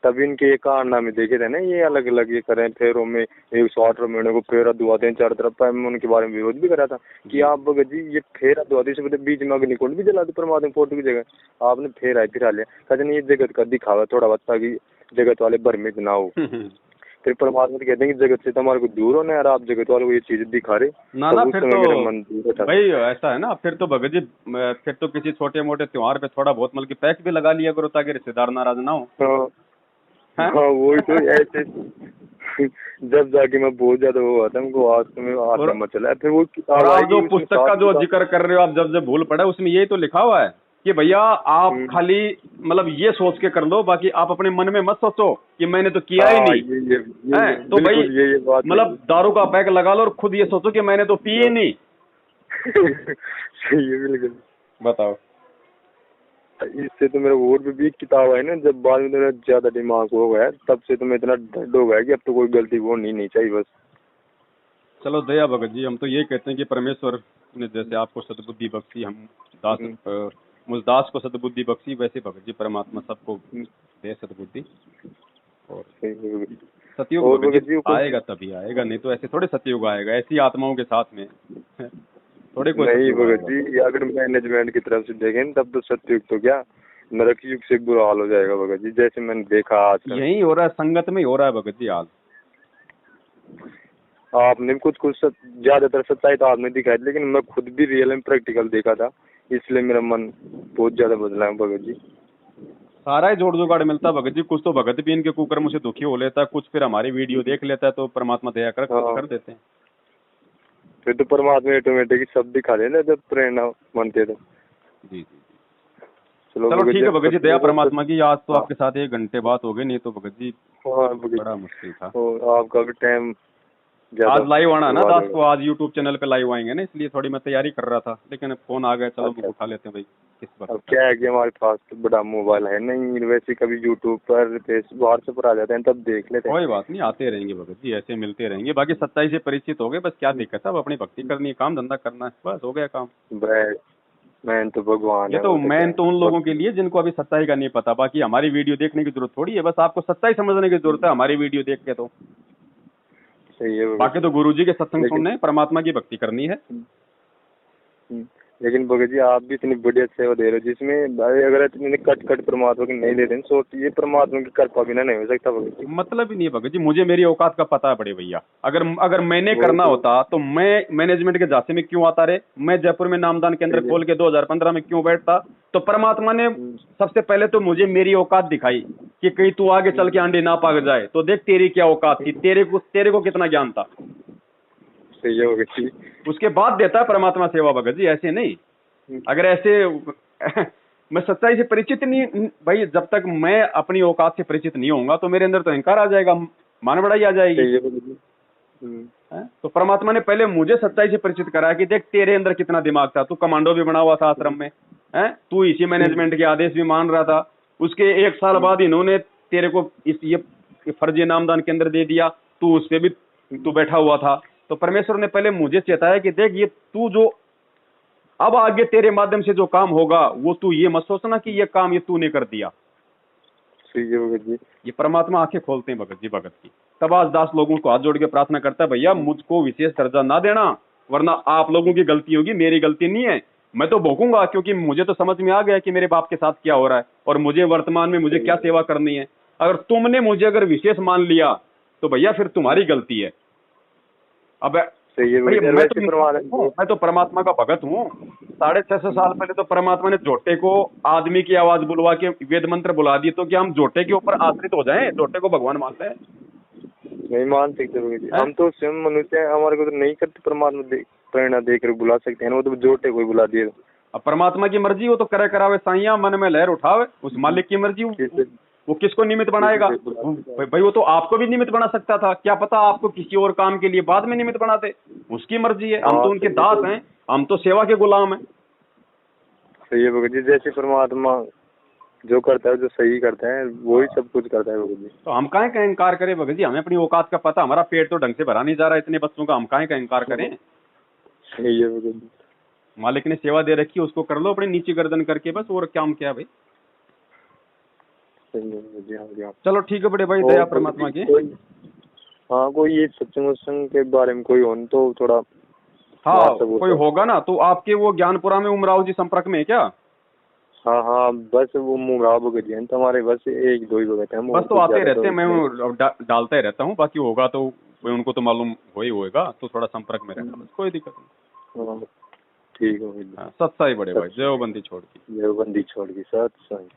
तभी इनके ये कारनामे देखे थे ना, ये अलग अलग ये करें फेरों में 108 महीने को फेरा दुआते हैं 4 तरफ। मैं उनके बारे में विरोध भी करा था कि आप भगत जी ये फेरा दुआते से बीच में अग्निकुंड भी जला दो परमात्मा फोटो की जगह, आपने फेरा फिरा लिया, कहते नहीं ये जगत का दिखावा थोड़ा बहुत ताकि जगत वाले भ्रमित ना हो। फिर परमात्मा तो कहते हैं कि जगत से तुम्हारे को दूर होना है, और आप जगत वालों को ये चीज दिखा रहे ना। फिर तो भाई ऐसा है ना, फिर तो भगत जी फिर तो किसी छोटे मोटे त्योहार पे थोड़ा बहुत मतलब पैक भी लगा लिया करो ताकि रिश्तेदार नाराज ना हो। हाँ वही तो ऐसे जब जाके मैं बहुत ज्यादा वो हुआ था हमको आज में आत्मा मचला है। फिर वो किताब आप जो पुस्तक का जो जिक्र कर रहे हो, आप जब भूल पड़ा उसमें यही तो लिखा हुआ है कि भैया आप खाली मतलब ये सोच के कर लो, बाकी आप अपने मन में मत सोचो कि मैंने तो किया ही नहीं। तो भाई मतलब दारू का पैक लगा लो और खुद ये सोचो कि मैंने तो पिए नहीं। सही है बिल्कुल। बताओ, इससे तो मेरा और भी किताब है ना, जब बाद में मेरा ज्यादा दिमाग हो गया तब से तो मैं इतना डर हो गया कि अब तो कोई गलती वो नहीं चाहिए बस। चलो दया भगत जी, हम तो ये कहते हैं कि परमेश्वर ने जैसे आपको सद्बुद्धि बख्शी, हम दास मुझदास को सद्बुद्धि बख्शी, वैसे भगत जी परमात्मा सबको दे सद्बुद्धि। और सतयुग भगत जी आएगा तभी आएगा, नहीं तो ऐसे थोड़े सतयुग आएगा ऐसी आत्माओं के साथ में थोड़े कोई नहीं भगत जी, अगर मैनेजमेंट की तरफ से देखें तब तो सतयुग तो क्या नरक युग से बुरा हाल हो जाएगा भगत जी, जैसे मैंने देखा आज यही हो रहा है, संगत में ही हो रहा है भगत जी आज। आपने कुछ ज्यादातर सच्चाई तो आपने दिखाई, लेकिन मैं खुद भी रियल में प्रैक्टिकल देखा था, इसलिए मेरा मन बहुत ज्यादा बदला है भगत जी। सारा ही जोड़ जुगाड़ मिलता है भगत जी, कुछ तो भगत भी इनके कुकर्म से दुखी हो लेता है, कुछ फिर हमारी वीडियो देख लेता है तो परमात्मा दया कर देते हैं। फिर तो परमात्मा ऑटोमेटिक सब दिखा देना जब प्रेरणा बनते तो। जी। चलो ठीक है भगत जी, दया परमात्मा की। आज तो आपके साथ 1 घंटे बात हो गई, नहीं तो भगत जी बड़ा मुश्किल था। आपका भी टाइम आज लाइव आना ना दास को, आज यूट्यूब चैनल पे लाइव आएंगे ना, इसलिए थोड़ी मैं तैयारी कर रहा था, लेकिन फोन आ गया, चलो उठा लेते हैं भाई। किस बात अब क्या है कि हमारे पास तो बड़ा मोबाइल है नहीं, वैसे कभी यूट्यूब पर फेसबुक व्हाट्सएप पर आ जाते हैं तब देख लेते हैं। कोई बात नहीं, आते रहेंगे भगत जी, ऐसे मिलते रहेंगे। बाकी सच्चाई से परिचित हो गए, बस क्या दिक्कत है, अब अपनी भक्ति करनी है, काम धंधा करना है, बस हो गया काम। मैन तो भगवान ये तो मैन तो उन लोगों के लिए जिनको अभी सच्चाई का नहीं पता। बाकी हमारी वीडियो देखने की जरूरत थोड़ी है, बस आपको सच्चाई समझने की जरूरत है हमारी वीडियो देख के। तो सही है, बाकी तो गुरुजी के सत्संग सुनने, परमात्मा की भक्ति करनी है। लेकिन भगत जी आप भी इतनी बढ़िया सेवा दे रहे हो, जिसमें अगर इतने कट परमात्मा की नहीं देते सोच, ये परमात्मा की कृपा बिना नहीं हो सकता भगत जी। मतलब ही नहीं है भगत जी, मुझे मेरी औकात का पता है बड़े भैया। अगर मैंने करना होता तो मैं मैनेजमेंट के झांसे में क्यों आता रहे, मैं जयपुर में नामदान केंद्र खोल के 2015 में क्यों बैठता। तो परमात्मा ने सबसे पहले तो मुझे मेरी औकात दिखाई कि कहीं तू आगे चल के अंडे ना पाग जाए, तो देख तेरी क्या औकात थी, तेरे को कितना ज्ञान था। सही है भगत जी। उसके बाद देता है परमात्मा सेवा भगत जी, ऐसे नहीं। अगर ऐसे मैं सच्चाई से परिचित नहीं भाई, जब तक मैं अपनी औकात से परिचित नहीं होऊंगा तो मेरे अंदर तो अहंकार आ जाएगा, मान बढ़ाई आ जाएगी। तो परमात्मा ने पहले मुझे सच्चाई से परिचित कराया कि देख तेरे अंदर कितना दिमाग था, तू कमांडो भी बना हुआ था आश्रम में, तू इसी मैनेजमेंट के आदेश भी मान रहा था। उसके 1 साल बाद इन्होंने तेरे को ये फर्जी नामदान केंद्र दे दिया, तू उस पर भी तू बैठा हुआ था। तो परमेश्वर ने पहले मुझे चेताया कि देख ये तू जो अब आगे तेरे माध्यम से जो काम होगा वो तू ये मत सोचना कि ये काम ये तूने कर दिया। भगत जी ये परमात्मा आंखें खोलते हैं भगत जी भगत की। तब आज दास लोगों को हाथ जोड़ के प्रार्थना करता है, भैया मुझको विशेष दर्जा ना देना, वरना आप लोगों की गलती होगी, मेरी गलती नहीं है। मैं तो भोगूंगा क्योंकि मुझे तो समझ में आ गया कि मेरे बाप के साथ क्या हो रहा है और मुझे वर्तमान में मुझे क्या सेवा करनी है। अगर तुमने मुझे अगर विशेष मान लिया तो भैया फिर तुम्हारी गलती है। अब सही है भाई, भगत जी। मैं तो परमात्मा का भगत हूँ। 650 साल पहले तो परमात्मा ने जोटे को आदमी की आवाज बुलवा के वेद मंत्र बुला दिए, तो क्या हम जोटे के ऊपर आश्रित हो जाएं? जोटे को भगवान मानते हैं? नहीं मान सकते भगत जी, हम तो स्वयं मनुष्य हैं, हमारे को तो नहीं करते परमात्मा प्रेरणा देकर बुला सकते हैं, वो तो जोटे को ही बुला दिए। अब परमात्मा की मर्जी, वो तो करे करावे साइया, मन में लहर उठावे, उस मालिक की मर्जी। वो किसको निमित्त बनाएगा? भाई वो तो आपको भी निमित्त बना सकता था, क्या पता आपको किसी और काम के लिए बाद में निमित्त बनाते। उसकी मर्जी है, हम तो उनके दास हैं, हम तो सेवा के गुलाम हैं। सही है भगत जी, जैसे परमात्मा जो करता है, जो सही करता है, वही सब कुछ करता है भगत जी। तो हम काहे का इनकार करें भगत जी? हमें अपनी औकात का पता, हमारा पेट तो ढंग से भरा नहीं जा रहा इतने बच्चों का, हम काहे का इनकार करें? सही है भगत जी। मालिक ने सेवा दे रखी है, उसको कर लो अपनी नीची गर्दन करके, बस। और काम क्या भाई? सही है भगत जी। हाँ, चलो ठीक है बड़े भाई, दया परमात्मा की। हाँ, कोई ये सत्संग के बारे में कोई हो तो थोड़ा। हाँ, कोई होगा ना तो आपके वो ज्ञानपुरा में उमराव जी संपर्क में है क्या? हाँ हाँ, बस वो उमराव भगत जी हैं तो हमारे बस 1-2 ही भगत हैं, बस। तो आते रहते हैं, मैं डालता ही रहता हूँ, बाकी होगा तो उनको तो मालूम हो ही होएगा, तो थोड़ा संपर्क में रहना, बस। कोई दिक्कत नहीं। ठीक है। सत्साई बड़े भाई, देवबंदी छोड़ की। देवबंदी छोड़ की, सत्संग।